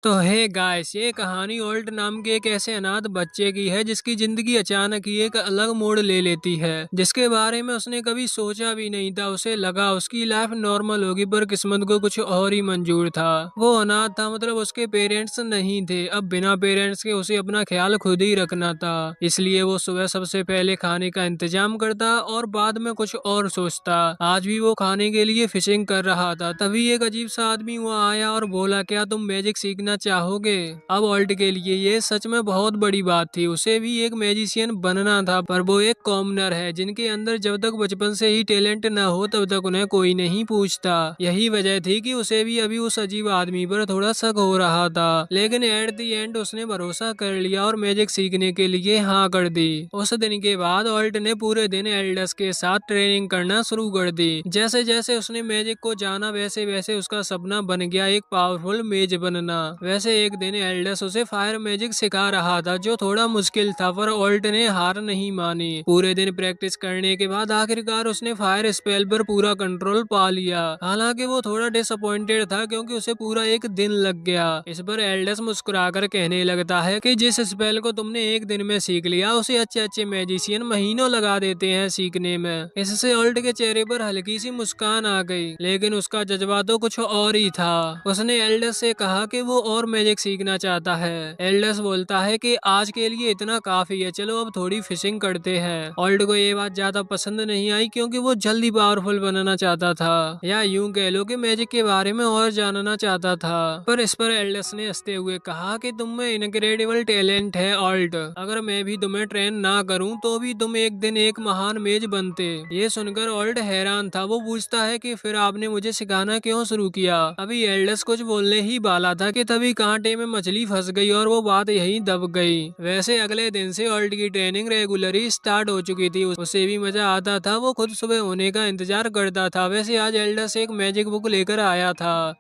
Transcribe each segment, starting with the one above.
तो hey guys, ये कहानी ओल्ट नाम के एक ऐसे अनाथ बच्चे की है जिसकी जिंदगी अचानक ही एक अलग मोड़ ले लेती है, जिसके बारे में उसने कभी सोचा भी नहीं था। उसे लगा उसकी लाइफ नॉर्मल होगी, पर किस्मत को कुछ और ही मंजूर था। वो अनाथ था, मतलब उसके पेरेंट्स नहीं थे। अब बिना पेरेंट्स के उसे अपना ख्याल खुद ही रखना था, इसलिए वो सुबह सबसे पहले खाने का इंतजाम करता और बाद में कुछ और सोचता। आज भी वो खाने के लिए फिशिंग कर रहा था, तभी एक अजीब सा आदमी वहाँ आया और बोला, क्या तुम मैजिक सीखना चाहोगे? अब ऑल्ट के लिए ये सच में बहुत बड़ी बात थी। उसे भी एक मैजिशियन बनना था, पर वो एक कॉमनर है जिनके अंदर जब तक बचपन से ही टैलेंट न हो तब तक उन्हें कोई नहीं पूछता। यही वजह थी कि उसे भी अभी उस अजीब आदमी पर थोड़ा शक हो रहा था, लेकिन एट द एंड उसने भरोसा कर लिया और मैजिक सीखने के लिए हाँ कर दी। उस दिन के बाद ऑल्ट ने पूरे दिन एल्डस के साथ ट्रेनिंग करना शुरू कर दी। जैसे जैसे उसने मैजिक को जाना, वैसे वैसे उसका सपना बन गया एक पावरफुल मेज बनना। वैसे एक दिन एल्डस उसे फायर मैजिक सिखा रहा था, जो थोड़ा मुश्किल था, पर ऑल्ट ने हार नहीं मानी। पूरे दिन प्रैक्टिस करने के बाद आखिरकार उसने फायर स्पेल पर पूरा कंट्रोल पा लिया। हालांकि वो थोड़ा डिसअपॉइंटेड था, क्योंकि उसे पूरा एक दिन लग गया। इस पर एल्डस मुस्कुराकर कहने लगता है कि जिस स्पेल को तुमने एक दिन में सीख लिया, उसे अच्छे अच्छे मैजिशियन महीनों लगा देते हैं सीखने में। इससे ऑल्ट के चेहरे पर हल्की सी मुस्कान आ गई, लेकिन उसका जज्बा तो कुछ और ही था। उसने एल्डस से कहा कि वो और मैजिक सीखना चाहता है। एल्डस बोलता है कि आज के लिए इतना काफी है, चलो अब थोड़ी फिशिंग करते हैं। ऑल्ट को ये बात ज्यादा पसंद नहीं आई, क्योंकि वो जल्दी पावरफुल बनना चाहता था, या यूं कह लो कि मैजिक के बारे में और जानना चाहता था। पर इस पर एल्डस ने हंसते हुए कहा कि तुम में इनक्रेडिबल टैलेंट है ऑल्ट, अगर मैं भी तुम्हें ट्रेन ना करूं तो भी तुम एक दिन एक महान मेज बनते। ये सुनकर ऑल्ट हैरान था। वो पूछता है कि फिर आपने मुझे सिखाना क्यों शुरू किया? अभी एल्डस कुछ बोलने ही वाला था कि तभी कांटे में मछली फंस गई और वो बात यहीं दब गई। वैसे अगले दिन से ऑल्ट की ट्रेनिंग रेगुलर स्टार्ट हो चुकी थी। उसे भी मजा आता था, वो खुद सुबह होने का इंतजार करता था। वैसे आज एल्डस एक मैजिक बुक लेकर आया था,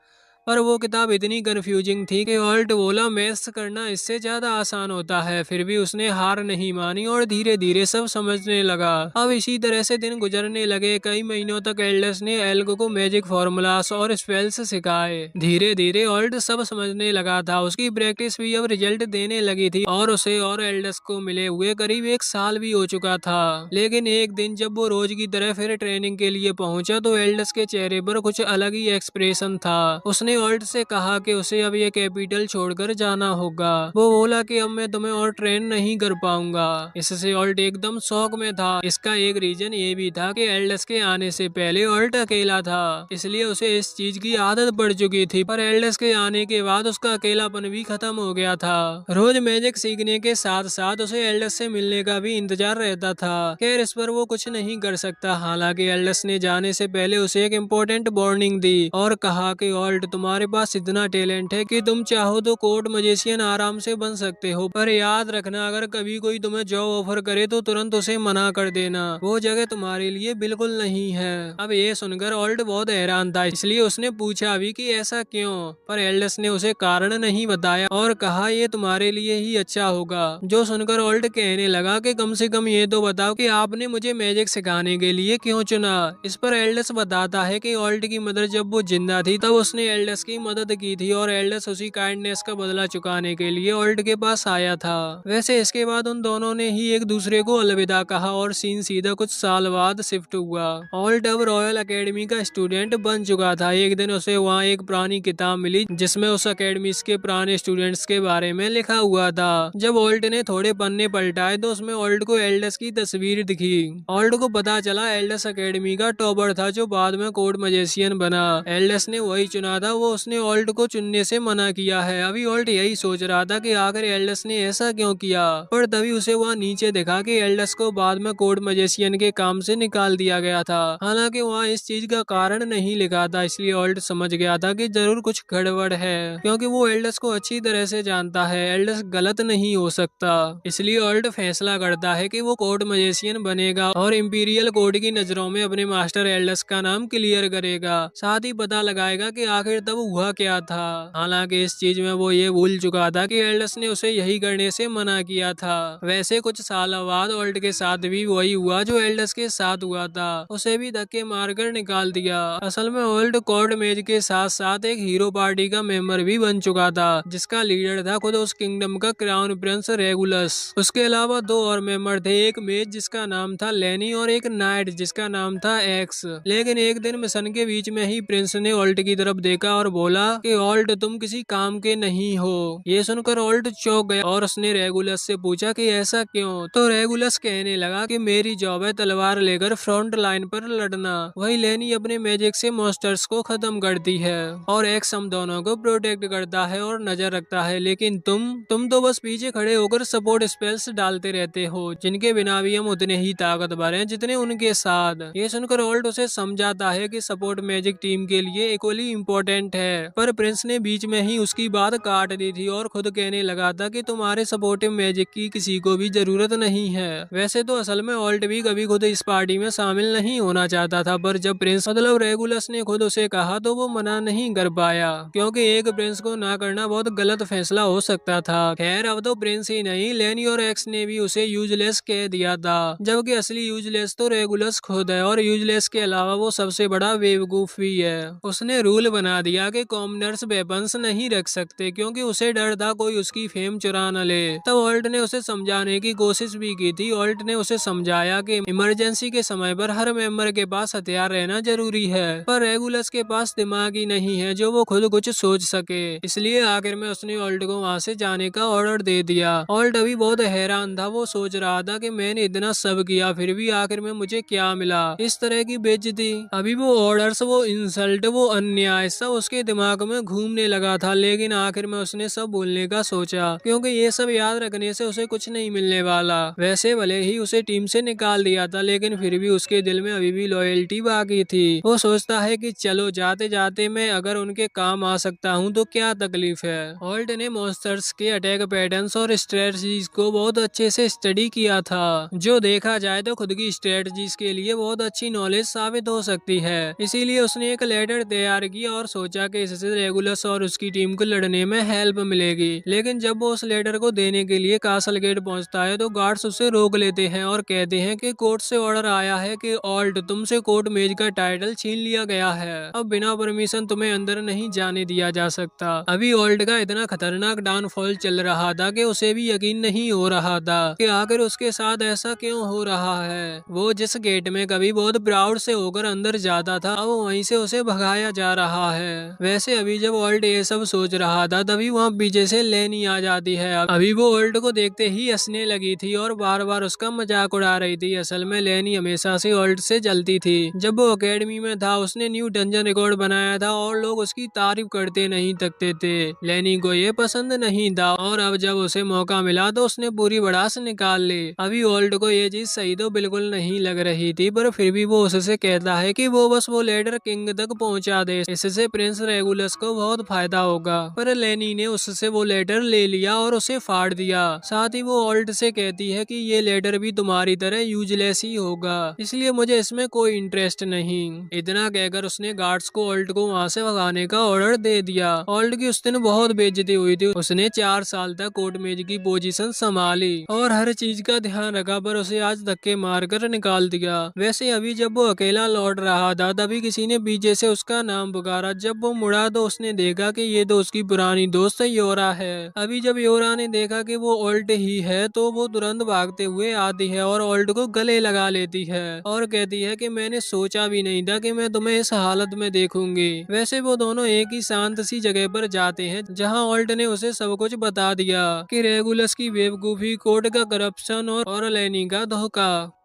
पर वो किताब इतनी कंफ्यूजिंग थी कि ऑल्ट बोला मैथ्स करना इससे ज्यादा आसान होता है। फिर भी उसने हार नहीं मानी और धीरे धीरे सब समझने लगा। अब इसी तरह से दिन गुजरने लगे। कई महीनों तक एल्डस ने एल्गो को मैजिक फॉर्मूलास और स्पेल्स सिखाए। धीरे धीरे ऑल्ट सब समझने लगा था। उसकी प्रैक्टिस भी अब रिजल्ट देने लगी थी और उसे और एल्डस को मिले हुए करीब एक साल भी हो चुका था। लेकिन एक दिन जब वो रोज की तरह फिर ट्रेनिंग के लिए पहुंचा, तो एल्डस के चेहरे पर कुछ अलग ही एक्सप्रेशन था। उसने ऑल्ट से कहा कि उसे अब ये कैपिटल छोड़कर जाना होगा। वो बोला कि अब मैं तुम्हें और ट्रेन नहीं कर पाऊंगा। इससे ऑल्ट एकदम शौक में था। इसका एक रीजन ये भी था कि एल्डस के आने से पहले ऑल्ट अकेला था, इसलिए उसे इस चीज की आदत पड़ चुकी थी। पर एल्डस के आने के बाद उसका अकेलापन भी खत्म हो गया था। रोज मैजिक सीखने के साथ साथ उसे एल्डस से मिलने का भी इंतजार रहता था। खैर, इस पर वो कुछ नहीं कर सकता। हालांकि एल्डस ने जाने से पहले उसे एक इम्पोर्टेंट वार्निंग दी और कहा कि ऑल्ट, तुम्हारे पास इतना टैलेंट है कि तुम चाहो तो कोर्ट मजिशियन आराम से बन सकते हो, पर याद रखना, अगर कभी कोई तुम्हें जॉब ऑफर करे तो तुरंत उसे मना कर देना। वो जगह तुम्हारे लिए बिल्कुल नहीं है। अब ये सुनकर ऑल्ट बहुत हैरान था, इसलिए उसने पूछा भी कि ऐसा क्यों? पर एल्डस ने उसे कारण नहीं बताया और कहा, ये तुम्हारे लिए ही अच्छा होगा। जो सुनकर ऑल्ट कहने लगा कि कम से कम ये तो बताओ कि आपने मुझे मैजिक सिखाने के लिए क्यों चुना। इस पर एल्डस बताता है कि ऑल्ट की मदर जब वो जिंदा थी तब उसने एल्डस की मदद की थी और एल्डस उसी काइंडनेस का बदला चुकाने के लिए ऑल्ट के पास आया था। वैसे इसके बाद उन दोनों ने ही एक दूसरे को अलविदा कहा और सीन सीधा कुछ साल बाद शिफ्ट हुआ। ऑल्ट अब रॉयल अकेडमी का स्टूडेंट बन चुका था। एक दिन उसे वहाँ एक पुरानी किताब मिली जिसमें उस अकेडमी के पुराने स्टूडेंट्स के बारे में लिखा हुआ था। जब ऑल्ट ने थोड़े पन्ने पलटाए तो उसमें ऑल्ट को एल्डस की तस्वीर दिखी। ऑल्ट को पता चला एल्डस अकेडमी का टॉपर था, जो बाद में कोर्ट मजिशियन बना। एल्डस ने वही चुना था, वो उसने ऑल्ट को चुनने से मना किया है। अभी ऑल्ट यही सोच रहा था कि आखिर एल्डस ने ऐसा क्यों किया, पर तभी उसे वहाँ नीचे दिखा कि एल्डस को बाद में कोर्ट मजिशियन के काम से निकाल दिया गया था। हालांकि वहाँ इस चीज का कारण नहीं लिखा था, इसलिए ऑल्ट समझ गया था कि जरूर कुछ गड़बड़ है, क्योंकि वो एल्डस को अच्छी तरह से जानता है। एल्डस गलत नहीं हो सकता, इसलिए ऑल्ट फैसला करता है कि वो कोर्ट मजिशियन बनेगा और इंपीरियल कोर्ट की नजरों में अपने मास्टर एल्डस का नाम क्लियर करेगा। साथ ही पता लगाएगा कि आखिर तब हुआ क्या था। हालांकि इस चीज में वो ये भूल चुका था कि एल्डस ने उसे यही करने से मना किया था। वैसे कुछ सालों बाद ओल्ट के साथ भी वही हुआ जो एल्डस के साथ हुआ था, उसे भी धक्के मारकर निकाल दिया। असल में ओल्ट कोर्ट मेज के साथ साथ एक हीरो पार्टी का मेंबर भी बन चुका था, जिसका लीडर था खुद उस किंगडम का क्राउन प्रिंस रेगुलस। उसके अलावा दो और मेंबर थे, एक मेज जिसका नाम था लेनी और एक नाइट जिसका नाम था एक्स। लेकिन एक दिन मिशन के बीच में ही प्रिंस ने ओल्ट की तरफ देखा और बोला कि ओल्ट तुम किसी काम के नहीं हो। ये सुनकर ओल्ट चौंक गया और उसने रेगुलस से पूछा कि ऐसा क्यों। तो रेगुलस कहने लगा कि मेरी जॉब है तलवार लेकर फ्रंट लाइन पर लड़ना, वही लेनी अपने मैजिक से मॉन्स्टर्स को खत्म करती है और एक्स हम दोनों को प्रोटेक्ट करता है और नजर रखता है। लेकिन तुम तो बस पीछे खड़े होकर सपोर्ट स्पेल्स डालते रहते हो, जिनके बिना भी हम उतने ही ताकतवर हैं जितने उनके साथ। ये सुनकर ओल्ट उसे समझाता है कि सपोर्ट मैजिक टीम के लिए इक्वली इम्पोर्टेंट है, पर प्रिंस ने बीच में ही उसकी बात काट दी थी और खुद कहने लगा था कि तुम्हारे सपोर्टिव मैजिक की किसी को भी जरूरत नहीं है। वैसे तो असल में ओल्ट भी कभी खुद इस पार्टी में शामिल नहीं होना चाहता था, पर जब प्रिंस मतलब रेगुलस ने खुद उसे कहा तो वो मना नहीं कर पाया, क्योंकि एक प्रिंस को ना करना बहुत गलत फैसला हो सकता था। खैर अब तो प्रिंस ही नहीं, लेनी और एक्स ने भी उसे यूजलेस कह दिया था, जबकि असली यूजलेस तो रेगुलस खुद है और यूजलेस के अलावा वो सबसे बड़ा बेवकूफ भी है। उसने रूल बना दिया कि कॉमनर्स वेपन्स नहीं रख सकते, क्योंकि उसे डर था कोई उसकी फेम चुरा न ले। तब ओल्ट ने उसे समझाने की कोशिश भी की थी। ओल्ट ने उसे समझाया कि इमरजेंसी के समय पर हर मेंबर के पास हथियार रहना जरूरी है, पर रेगुलस के पास दिमाग ही नहीं है जो वो खुद कुछ सोच सके। इसलिए आखिर में उसने ओल्ट को वहाँ से जाने का ऑर्डर दे दिया। ओल्ट अभी बहुत हैरान था, वो सोच रहा था कि मैंने इतना सब किया फिर भी आखिर में मुझे क्या मिला, इस तरह की बेइज्जती। अभी वो ऑर्डर्स, वो इंसल्ट, वो अन्याय सब उसके दिमाग में घूमने लगा था। लेकिन आखिर में उसने सब बोलने का सोचा, क्योंकि ये सब याद रखने से उसे कुछ नहीं मिलने वाला। वैसे भले ही उसे टीम से निकाल दिया था, लेकिन फिर भी उसके दिल में अभी भी लॉयल्टी बाकी थी। वो सोचता है कि चलो जाते जाते मैं अगर उनके काम आ सकता हूँ तो क्या तकलीफ है। ओल्ट ने मॉन्स्टर्स के अटैक पैटर्न्स और स्ट्रेटजीज को बहुत अच्छे से स्टडी किया था, जो देखा जाए तो खुद की स्ट्रेटजीज के लिए बहुत अच्छी नॉलेज साबित हो सकती है। इसीलिए उसने एक लेटर तैयार किया और सोचा कि इससे रेगुलस और उसकी टीम को लड़ने में हेल्प मिलेगी। लेकिन जब वो उस लेटर को देने के लिए कासल गेट पहुंचता है तो गार्ड्स उसे रोक लेते हैं और कहते हैं कि कोर्ट से ऑर्डर आया है कि ओल्ट तुमसे कोर्ट मेज का टाइटल छीन लिया गया है, अब बिना परमिशन तुम्हें अंदर नहीं जाने दिया जा सकता। अभी ओल्ट का इतना खतरनाक डाउनफॉल चल रहा था कि उसे भी यकीन नहीं हो रहा था कि आखिर उसके साथ ऐसा क्यों हो रहा है। वो जिस गेट में कभी बहुत प्राउड से होकर अंदर जाता था, अब वहीं से उसे भगाया जा रहा है। वैसे अभी जब ओल्ट ये सब सोच रहा था तभी वहाँ पीछे से लेनी आ जाती है। अभी वो ओल्ट को देखते ही हंसने लगी थी और बार बार उसका मजाक उड़ा रही थी। असल में लेनी हमेशा से ओल्ट से जलती थी। जब वो एकेडमी में था उसने न्यू डंजन रिकॉर्ड बनाया था और लोग उसकी तारीफ करते नहीं थकते थे। लेनी को ये पसंद नहीं था और अब जब उसे मौका मिला तो उसने पूरी भड़ास निकाल ली। अभी ओल्ट को ये चीज सही तो बिल्कुल नहीं लग रही थी, पर फिर भी वो उससे कहता है कि वो बस वो लेटर किंग तक पहुंचा दे, इससे प्रिंस रेगुलस को बहुत फायदा होगा। पर लेनी ने उससे वो लेटर ले लिया और उसे फाड़ दिया। साथ ही वो ओल्ट से कहती है कि ये लेटर भी तुम्हारी तरह यूजलेस ही होगा, इसलिए मुझे इसमें कोई इंटरेस्ट नहीं। इतना कहकर उसने गार्ड्स को ओल्ट को वहाँ से भगाने का ऑर्डर दे दिया। ओल्ट की उस दिन बहुत बेइज्जती हुई थी। उसने 4 साल तक कोर्ट मेज की पोजीशन संभाली और हर चीज का ध्यान रखा, पर उसे आज धक्के मारकर निकाल दिया। वैसे अभी जब वो अकेला लौट रहा था तभी किसी ने पीछे से उसका नाम पुकारा। जब वो मुड़ा तो उसने देखा कि ये तो उसकी पुरानी दोस्त योरा है। अभी जब योरा ने देखा कि वो ओल्ट ही है तो वो तुरंत भागते हुए आती है और ओल्ट को गले लगा लेती है और कहती है कि मैंने सोचा भी नहीं था कि मैं तुम्हें इस हालत में देखूंगी। वैसे वो दोनों एक ही शांत सी जगह पर जाते हैं जहां ओल्ट ने उसे सब कुछ बता दिया कि रेगुलस की बेवकूफी, कोर्ट का करप्शन और लेनी का धोखा।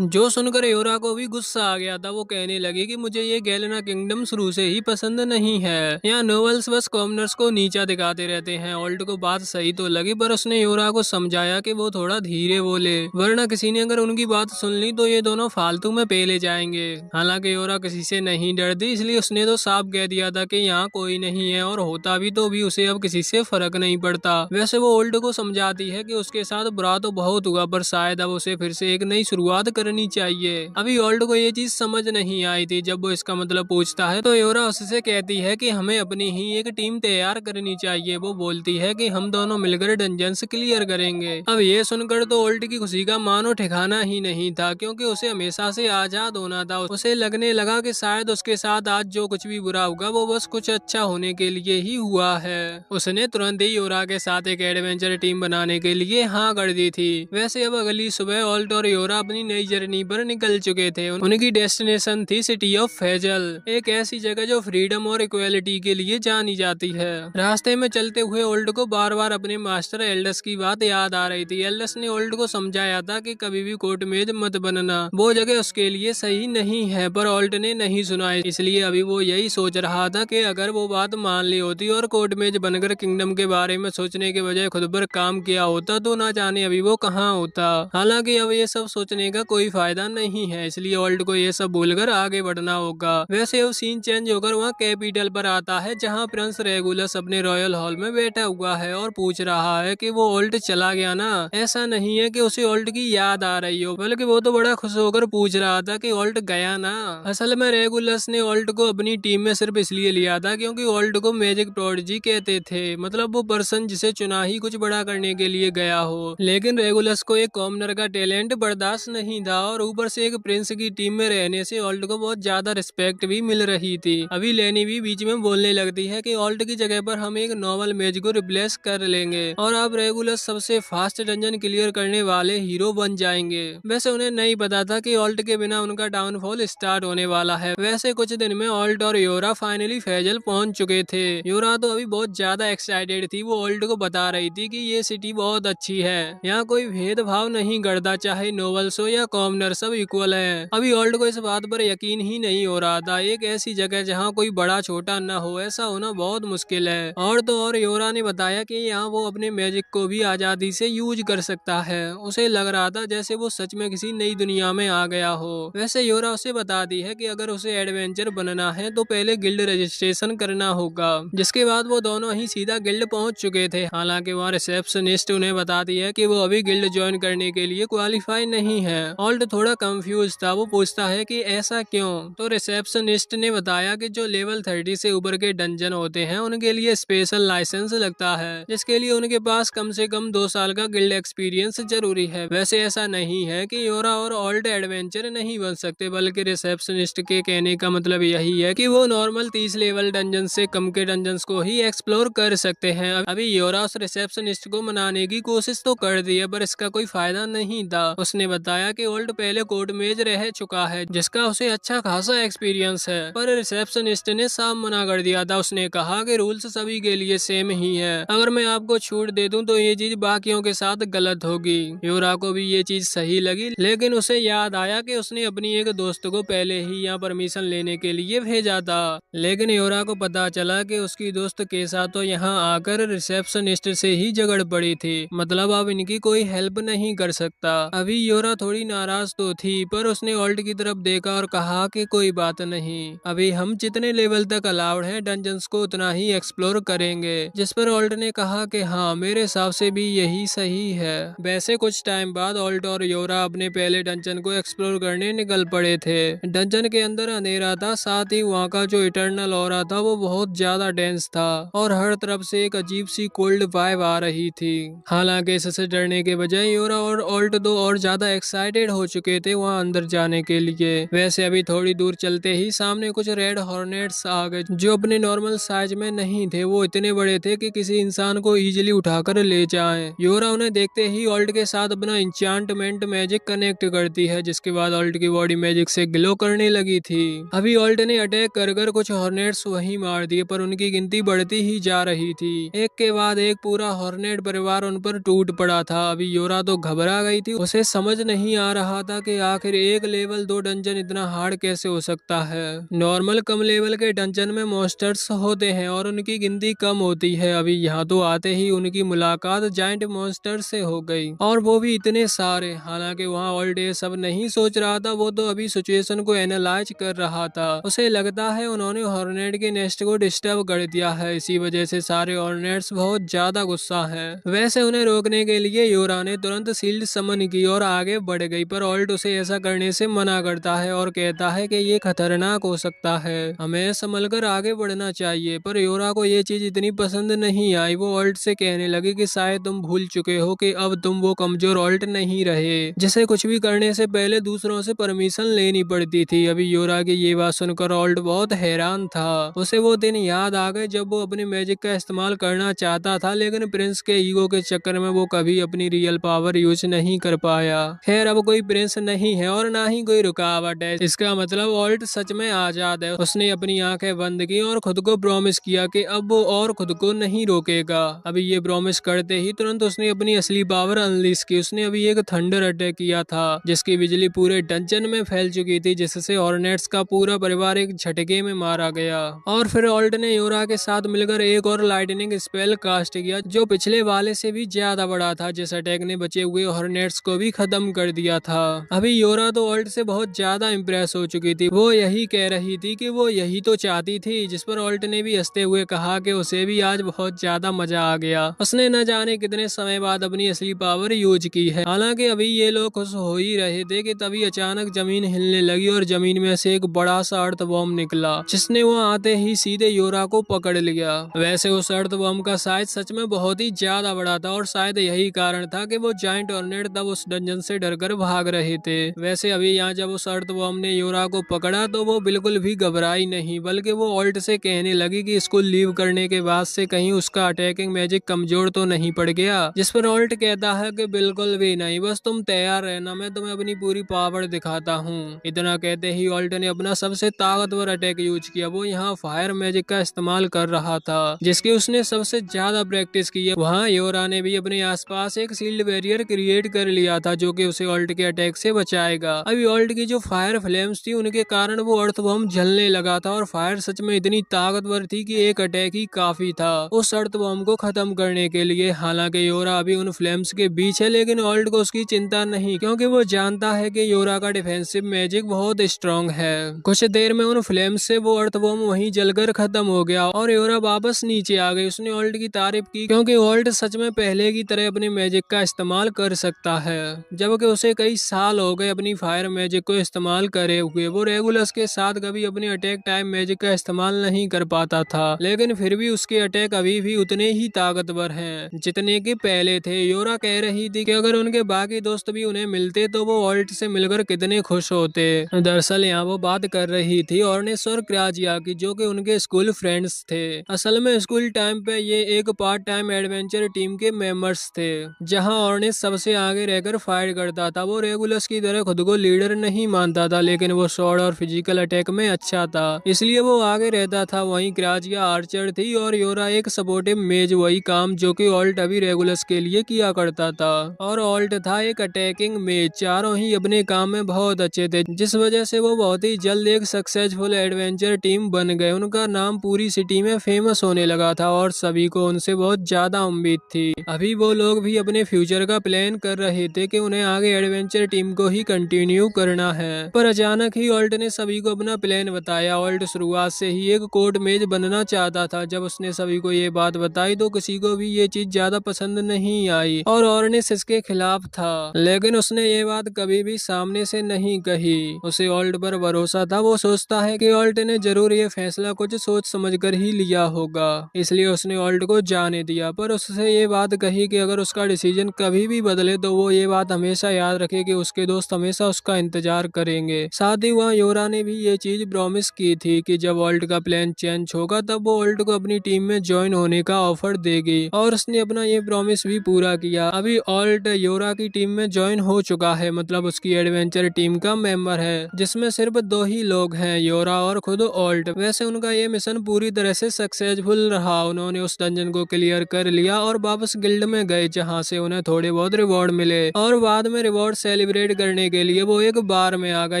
जो सुनकर योरा को भी गुस्सा आ गया था। वो कहने लगी कि मुझे ये गैलेना किंगडम शुरू से ही पसंद नहीं है। यहाँ नोवेल्स बस कॉमनर्स को नीचा दिखाते रहते हैं। ओल्ट को बात सही तो लगी, पर उसने योरा को समझाया कि वो थोड़ा धीरे बोले, वरना किसी ने अगर उनकी बात सुन ली तो ये दोनों फालतू में पेले जाएंगे। हालांकि योरा किसी से नहीं डरती, इसलिए उसने तो साफ कह दिया था कि यहाँ कोई नहीं है और होता भी तो भी उसे अब किसी से फर्क नहीं पड़ता। वैसे वो ओल्ट को समझाती है कि उसके साथ बुरा तो बहुत हुआ, पर शायद अब उसे फिर से एक नई शुरुआत करनी चाहिए। अभी ओल्ड को ये चीज समझ नहीं आई थी। जब वो इसका मतलब पूछता है तो योरा उससे कहती है कि हमें अपनी ही एक टीम तैयार करनी चाहिए। वो बोलती है कि हम दोनों मिलकर डंजन्स क्लियर करेंगे। अब ये सुनकर तो ओल्ड की खुशी का मानो ठिकाना ही नहीं था, क्योंकि उसे हमेशा से आजाद होना था। उसे लगने लगा कि शायद उसके साथ आज जो कुछ भी बुरा होगा वो बस कुछ अच्छा होने के लिए ही हुआ है। उसने तुरंत ही योरा के साथ एक एडवेंचर टीम बनाने के लिए हाँ कर दी थी। वैसे अब अगली सुबह ओल्ट और योरा अपनी नई जर्नी पर निकल चुके थे। उनकी डेस्टिनेशन थी सिटी ऑफ फेजल, एक ऐसी जगह जो फ्रीडम और इक्वेलिटी के लिए जानी जाती है। रास्ते में चलते हुए ओल्ड को बार बार अपने मास्टर एल्डस की बात याद आ रही थी। एल्डस ने ओल्ड को समझाया था कि कभी भी कोर्ट मेज मत बनना, वो जगह उसके लिए सही नहीं है, पर ओल्ड ने नहीं सुना। इसलिए अभी वो यही सोच रहा था कि अगर वो बात मान ली होती और कोर्ट मेज बनकर किंगडम के बारे में सोचने के बजाय खुद पर काम किया होता तो ना जाने अभी वो कहाँ होता। हालांकि अब ये सब सोचने का कोई फायदा नहीं है, इसलिए ओल्ड को ये सब भूलकर आगे बढ़ना होगा। वैसे अब सीन चेंज होकर वहाँ कैपिटल पर आता है, जहाँ प्रिंस रेगुलस अपने रॉयल हॉल में बैठा हुआ है और पूछ रहा है कि वो ओल्ड चला गया ना। ऐसा नहीं है कि उसे ओल्ड की याद आ रही हो, बल्कि वो तो बड़ा खुश होकर पूछ रहा था कि ओल्ड गया ना। असल में रेगुलस ने ओल्ड को अपनी टीम में सिर्फ इसलिए लिया था क्योंकि ओल्ड को मैजिक प्रोडिजी कहते थे, मतलब वो पर्सन जिसे चुना ही कुछ बड़ा करने के लिए गया हो। लेकिन रेगुलस को एक कॉमनर का टैलेंट बर्दाश्त नहीं था और ऊपर से एक प्रिंस की टीम में रहने से ओल्ड को बहुत ज्यादा रिस्पेक्ट भी मिल रही थी। अभी लेनी भी बीच में बोलने लगती है कि ओल्ड की जगह पर हम एक नॉर्मल मैच को रिप्लेस कर लेंगे और अब रेगुलस सबसे फास्ट डंजन क्लियर करने वाले हीरो बन जाएंगे। वैसे उन्हें नहीं पता था कि ओल्ड के बिना उनका डाउनफॉल स्टार्ट होने वाला है। वैसे कुछ दिन में ओल्ड और योरा फाइनली फेजल पहुंच चुके थे। योरा तो अभी बहुत ज्यादा एक्साइटेड थी। वो ओल्ड को बता रही थी कि ये सिटी बहुत अच्छी है, यहाँ कोई भेदभाव नहीं करता, चाहे नोबल्स हो या कॉमनर सब इक्वल है। अभी ओल्ड को इस बात पर यकीन ही नहीं हो रहा था। एक ऐसी जगह जहाँ कोई बड़ा छोटा न हो, ऐसा होना बहुत मुश्किल है। और तो और योरा ने बताया कि यहाँ वो अपने मैजिक को भी आजादी से यूज कर सकता है। उसे लग रहा था जैसे वो सच में किसी नई दुनिया में आ गया हो। वैसे योरा उसे बताती है कि अगर उसे एडवेंचर बनना है तो पहले गिल्ड रजिस्ट्रेशन करना होगा, जिसके बाद वो दोनों ही सीधा गिल्ड पहुंच चुके थे। हालांकि वहाँ रिसेप्शनिस्ट उन्हें बताती है कि वो अभी गिल्ड ज्वाइन करने के लिए क्वालिफाई नहीं है। ओल्ड थोड़ा कंफ्यूज था। वो पूछता है कि ऐसा क्यों, तो रिसेप्शनिस्ट ने बताया कि जो लेवल 30 से ऊपर के डंजन होते हैं उनके लिए स्पेशल लाइसेंस लगता है, जिसके लिए उनके पास कम से कम 2 साल का गिल्ड एक्सपीरियंस जरूरी है। वैसे ऐसा नहीं है कि योरा और ओल्ड एडवेंचर नहीं बन सकते, बल्कि रिसेप्शनिस्ट के कहने का मतलब यही है कि वो नॉर्मल 30 लेवल डंजन से कम के डंजन को ही एक्सप्लोर कर सकते हैं। अभी योरा उस रिसेप्शनिस्ट को मनाने की कोशिश तो कर दी है, पर इसका कोई फायदा नहीं था। उसने बताया कि ओल्ड पहले कोर्ट मेज रह चुका है, जिसका उसे अच्छा खासा एक्सपीरियंस है, पर रिसेप्शनिस्ट ने साफ मना कर दिया था। उसने कहा कि रूल्स सभी के लिए सेम ही है, अगर मैं आपको छूट दे दूं तो ये चीज बाकियों के साथ गलत होगी। योरा को भी ये चीज सही लगी, लेकिन उसे याद आया कि उसने अपनी एक दोस्त को पहले ही यहाँ परमिशन लेने के लिए भेजा था। लेकिन योरा को पता चला कि उसकी दोस्त केसा तो यहाँ आकर रिसेप्शनिस्ट से ही झगड़ पड़ी थी, मतलब अब इनकी कोई हेल्प नहीं कर सकता। अभी योरा थोड़ी नाराज तो थी, पर उसने ओल्ड की तरफ देखा और कहा कि कोई बात नहीं, अभी हम जितने लेवल तक अलाउड हैं डंजन्स को उतना ही एक्सप्लोर करेंगे। जिस पर ओल्ड ने कहा कि हाँ, मेरे हिसाब से भी यही सही है। वैसे कुछ टाइम बाद ओल्ड और योरा अपने पहले डंजन को एक्सप्लोर करने निकल पड़े थे। डंजन के अंदर अंधेरा था, साथ ही वहाँ का जो इटर्नल ऑरा था वो बहुत ज्यादा डेंस था और हर तरफ से एक अजीब सी कोल्ड वाइब आ रही थी। हालांकि इससे डरने के बजाय योरा और ओल्ट दो और ज्यादा एक्साइटेड हो चुके थे वहां अंदर जाने के लिए। वैसे अभी थोड़ी दूर चलते ही सामने कुछ रेड हॉर्नेट्स आ गए, जो अपने नॉर्मल साइज में नहीं थे। वो इतने बड़े थे कि किसी इंसान को इजीली उठाकर ले जाएं। योरा उन्हें देखते ही ओल्ट के साथ अपना इंचांटमेंट मैजिक कनेक्ट करती है, जिसके बाद ओल्ट की बॉडी मैजिक से ग्लो करने लगी थी। अभी ओल्ट ने अटैक कर कुछ हॉर्नेट्स वहीं मार दिए, पर उनकी गिनती बढ़ती ही जा रही थी। एक के बाद एक पूरा हॉर्नेट परिवार उन पर टूट पड़ा था। अभी योरा तो घबरा गई थी। उसे समझ नहीं आ रहा था कि आखिर एक लेवल 2 डंजन इतना हार्ड कैसे हो सकता है। नॉर्मल कम लेवल के डंजन में मॉन्स्टर्स होते हैं और उनकी गिनती कम होती है। अभी यहाँ तो आते ही उनकी मुलाकात जायंट मॉन्स्टर से हो गई, और वो भी इतने सारे। हालांकि वहाँ ओल्ड ये सब नहीं सोच रहा था, वो तो अभी सिचुएशन को एनालाइज कर रहा था। उसे लगता है उन्होंने हॉर्नेट के नेस्ट को डिस्टर्ब कर दिया है, इसी वजह से सारे हॉर्नेट्स बहुत ज्यादा गुस्सा हैं। वैसे उन्हें रोकने के लिए योरा ने तुरंत शील्ड समन की और आगे बढ़ गई, पर ऑल्ट उसे ऐसा करने से मना करता है और कहता है कि ये खतरनाक हो सकता है, हमें संभल कर आगे बढ़ना चाहिए। पर योरा को ये चीज इतनी पसंद नहीं आई। वो ऑल्ट से कहने लगी कि शायद तुम भूल चुके हो कि अब तुम वो कमजोर ऑल्ट नहीं रहे जिसे कुछ भी करने से पहले दूसरों से परमिशन लेनी पड़ती थी। अभी योरा की ये बात सुनकर ऑल्ट बहुत हैरान था। उसे वो दिन याद आ गए जब वो अपने मैजिक का इस्तेमाल करना चाहता था, लेकिन प्रिंस के ईगो के चक्कर में वो कभी अपनी रियल पावर यूज नहीं कर पाया। खैर अब कोई प्रिंस नहीं है और ना ही कोई रुकावट है। इसका मतलब ऑल्ट सच में आजाद है। उसने अपनी आंखें बंद की और खुद को प्रॉमिस किया कि अब वो और खुद को नहीं रोकेगा। अभी ये प्रॉमिस करते ही तुरंत उसने अपनी असली पावर अनलीश की। उसने अभी एक थंडर अटैक किया था जिसकी बिजली पूरे डंजन में फैल चुकी थी, जिससे हॉर्नेट्स का पूरा परिवार एक झटके में मारा गया। और फिर ऑल्ट ने योरा के साथ मिलकर एक और लाइटनिंग स्पेल कास्ट किया जो पिछले वाले से भी ज्यादा बड़ा था, जिस अटैक ने बचे हुए हॉर्नेट्स को भी खत्म कर दिया था। अभी योरा तो ऑल्ट से बहुत ज्यादा इम्प्रेस हो चुकी थी। वो यही कह रही थी कि वो यही तो चाहती थी, जिस पर ऑल्ट ने भी हंसते हुए कहा कि उसे भी आज बहुत ज्यादा मजा आ गया। उसने न जाने कितने समय बाद अपनी असली पावर यूज की है। हालांकि अभी ये लोग खुश हो ही रहे थे कि तभी अचानक जमीन हिलने लगी और जमीन में से एक बड़ा सा अर्थ बॉम्ब निकला, जिसने वहाँ आते ही सीधे योरा को पकड़ लिया। वैसे उस अर्थ बॉम्ब का साइज सच में बहुत ही ज्यादा बड़ा था और शायद यही कारण था कि वो जायंट हॉर्नेट तब उस डंजन से डरकर भाग रहे थे। वैसे अभी यहाँ जब उस अर्थ बॉम्ब ने योरा को पकड़ा तो वो बिल्कुल भी घबराई नहीं, बल्कि वो ऑल्ट से कहने लगी कि स्कूल लीव करने के बाद से कहीं उसका अटैकिंग मैजिक कमजोर तो नहीं पड़ गया। जिस पर ऑल्ट कहता है कि बिल्कुल भी नहीं, बस तुम तैयार रहना, मैं तुम्हें अपनी पूरी पावर दिखाता हूँ। इतना कहते ही ऑल्ट ने अपना सबसे ताकतवर अटैक यूज किया। वो यहाँ फायर मैजिक का इस्तेमाल कर रहा था जिसकी उसने सबसे ज्यादा प्रैक्टिस की है। वहाँ योरा ने भी अपने आसपास एक शील्ड बैरियर क्रिएट कर लिया था जो कि उसे ऑल्ट के अटैक से बचाएगा। अभी ऑल्ट की जो फायर फ्लेम्स थी उनके कारण वो अर्थ बॉम्ब जलने लगा था और फायर सच में इतनी ताकतवर थी कि एक अटैक ही काफी था उस अर्थ बॉम्ब को खत्म करने के लिए। हालांकि योरा अभी उन फ्लेम्स के बीच है, लेकिन ऑल्ट को उसकी चिंता नहीं, क्योंकि वो जानता है कि योरा का डिफेंसिव मैजिक बहुत स्ट्रॉन्ग है। कुछ देर में उन फ्लेम्स से वो अर्थ बॉम्ब वहीं जलकर खत्म हो गया और योरा वापस नीचे आ गई। उसने ऑल्ट की तारीफ की क्योंकि ऑल्ट सच में पहले की तरह अपने मैजिक का इस्तेमाल कर सकता है, जबकि उसे कई साल हो गए अपनी फायर मैजिक को इस्तेमाल करे हुए। वो रेगुलस के साथ कभी अपनी अटैक टाइम मैजिक का इस्तेमाल नहीं कर पाता था, लेकिन फिर भी उसके अटैक अभी भी उतने ही ताकतवर हैं जितने के पहले थे। योरा कह रही थी कि अगर उनके बाकी दोस्त भी उन्हें मिलते तो वो ऑल्ट से मिलकर कितने खुश होते। दरअसल यहाँ वो बात कर रही थी ऑर्नेस और क्राजिया की, जो कि उनके स्कूल फ्रेंड्स थे। असल में स्कूल टाइम पे ये एक पार्ट टाइम एडवेंचर टीम के मेंबर्स थे, जहां ऑर्नेस सबसे आगे रहकर फाइट करता था। वो रेगुलस की तरह खुद को लीडर नहीं मानता था, लेकिन वो शॉर्ट और फिजिकल अटैक में अच्छा था, इसलिए वो आगे रहता था। वहीं क्राजिया आर्चर थी और योरा एक सपोर्टिव मेज, वही काम जो कि ऑल्ट अभी रेगुलस के लिए किया करता था। और ऑल्ट था एक अटैकिंग मेज। चारों ही अपने काम में बहुत अच्छे थे, जिस वजह से वो बहुत ही जल्द एक सक्सेसफुल एडवेंचर टीम बन गए। उनका नाम पूरी सिटी में फेमस होने लगा था और सभी को उनसे बहुत ज्यादा उम्मीद थी। अभी वो लोग भी अपने फ्यूचर का प्लान कर रहे थे कि उन्हें आगे एडवेंचर टीम को ही कंटिन्यू करना है। पर अचानक ही ऑल्ट ने सभी को अपना प्लान बताया। ऑल्ट शुरुआत से ही एक कोर्ट मेज बनना चाहता था। जब उसने सभी को ये बात बताई तो किसी को भी ये चीज ज्यादा पसंद नहीं आई और ऑर्नेस इसके खिलाफ था, लेकिन उसने ये बात कभी भी सामने से नहीं कही। उसे ऑल्ट पर भरोसा था। वो सोचता है कि ऑल्ट ने जरूर ये फैसला कुछ सोच समझ कर ही लिया होगा, इसलिए उसने ऑल्ट को जाने दिया। पर उससे ये बात कही कि अगर उसका डिसीजन कभी भी बदले तो वो ये बात हमेशा याद रखे कि उसके दोस्त हमेशा उसका इंतजार करेंगे। साथ ही वहाँ योरा ने भी ये चीज प्रॉमिस की थी कि जब ऑल्ट का प्लान चेंज होगा तब वो ऑल्ट को अपनी टीम में ज्वाइन होने का ऑफर देगी, और उसने अपना ये प्रॉमिस भी पूरा किया। अभी ऑल्ट योरा की टीम में ज्वाइन हो चुका है, मतलब उसकी एडवेंचर टीम का मेंबर है, जिसमें सिर्फ 2 ही लोग हैं, योरा और खुद ऑल्ट। वैसे उनका ये मिशन पूरी तरह से सक्सेसफुल रहा। उन्होंने उस डंजन को क्लियर कर लिया और वापस गिल्ड में गए, जहाँ से उन्हें थोड़े बहुत रिवॉर्ड मिले और बाद में रिवॉर्ड सेलिब्रेट करने के लिए वो एक बार में आ गए।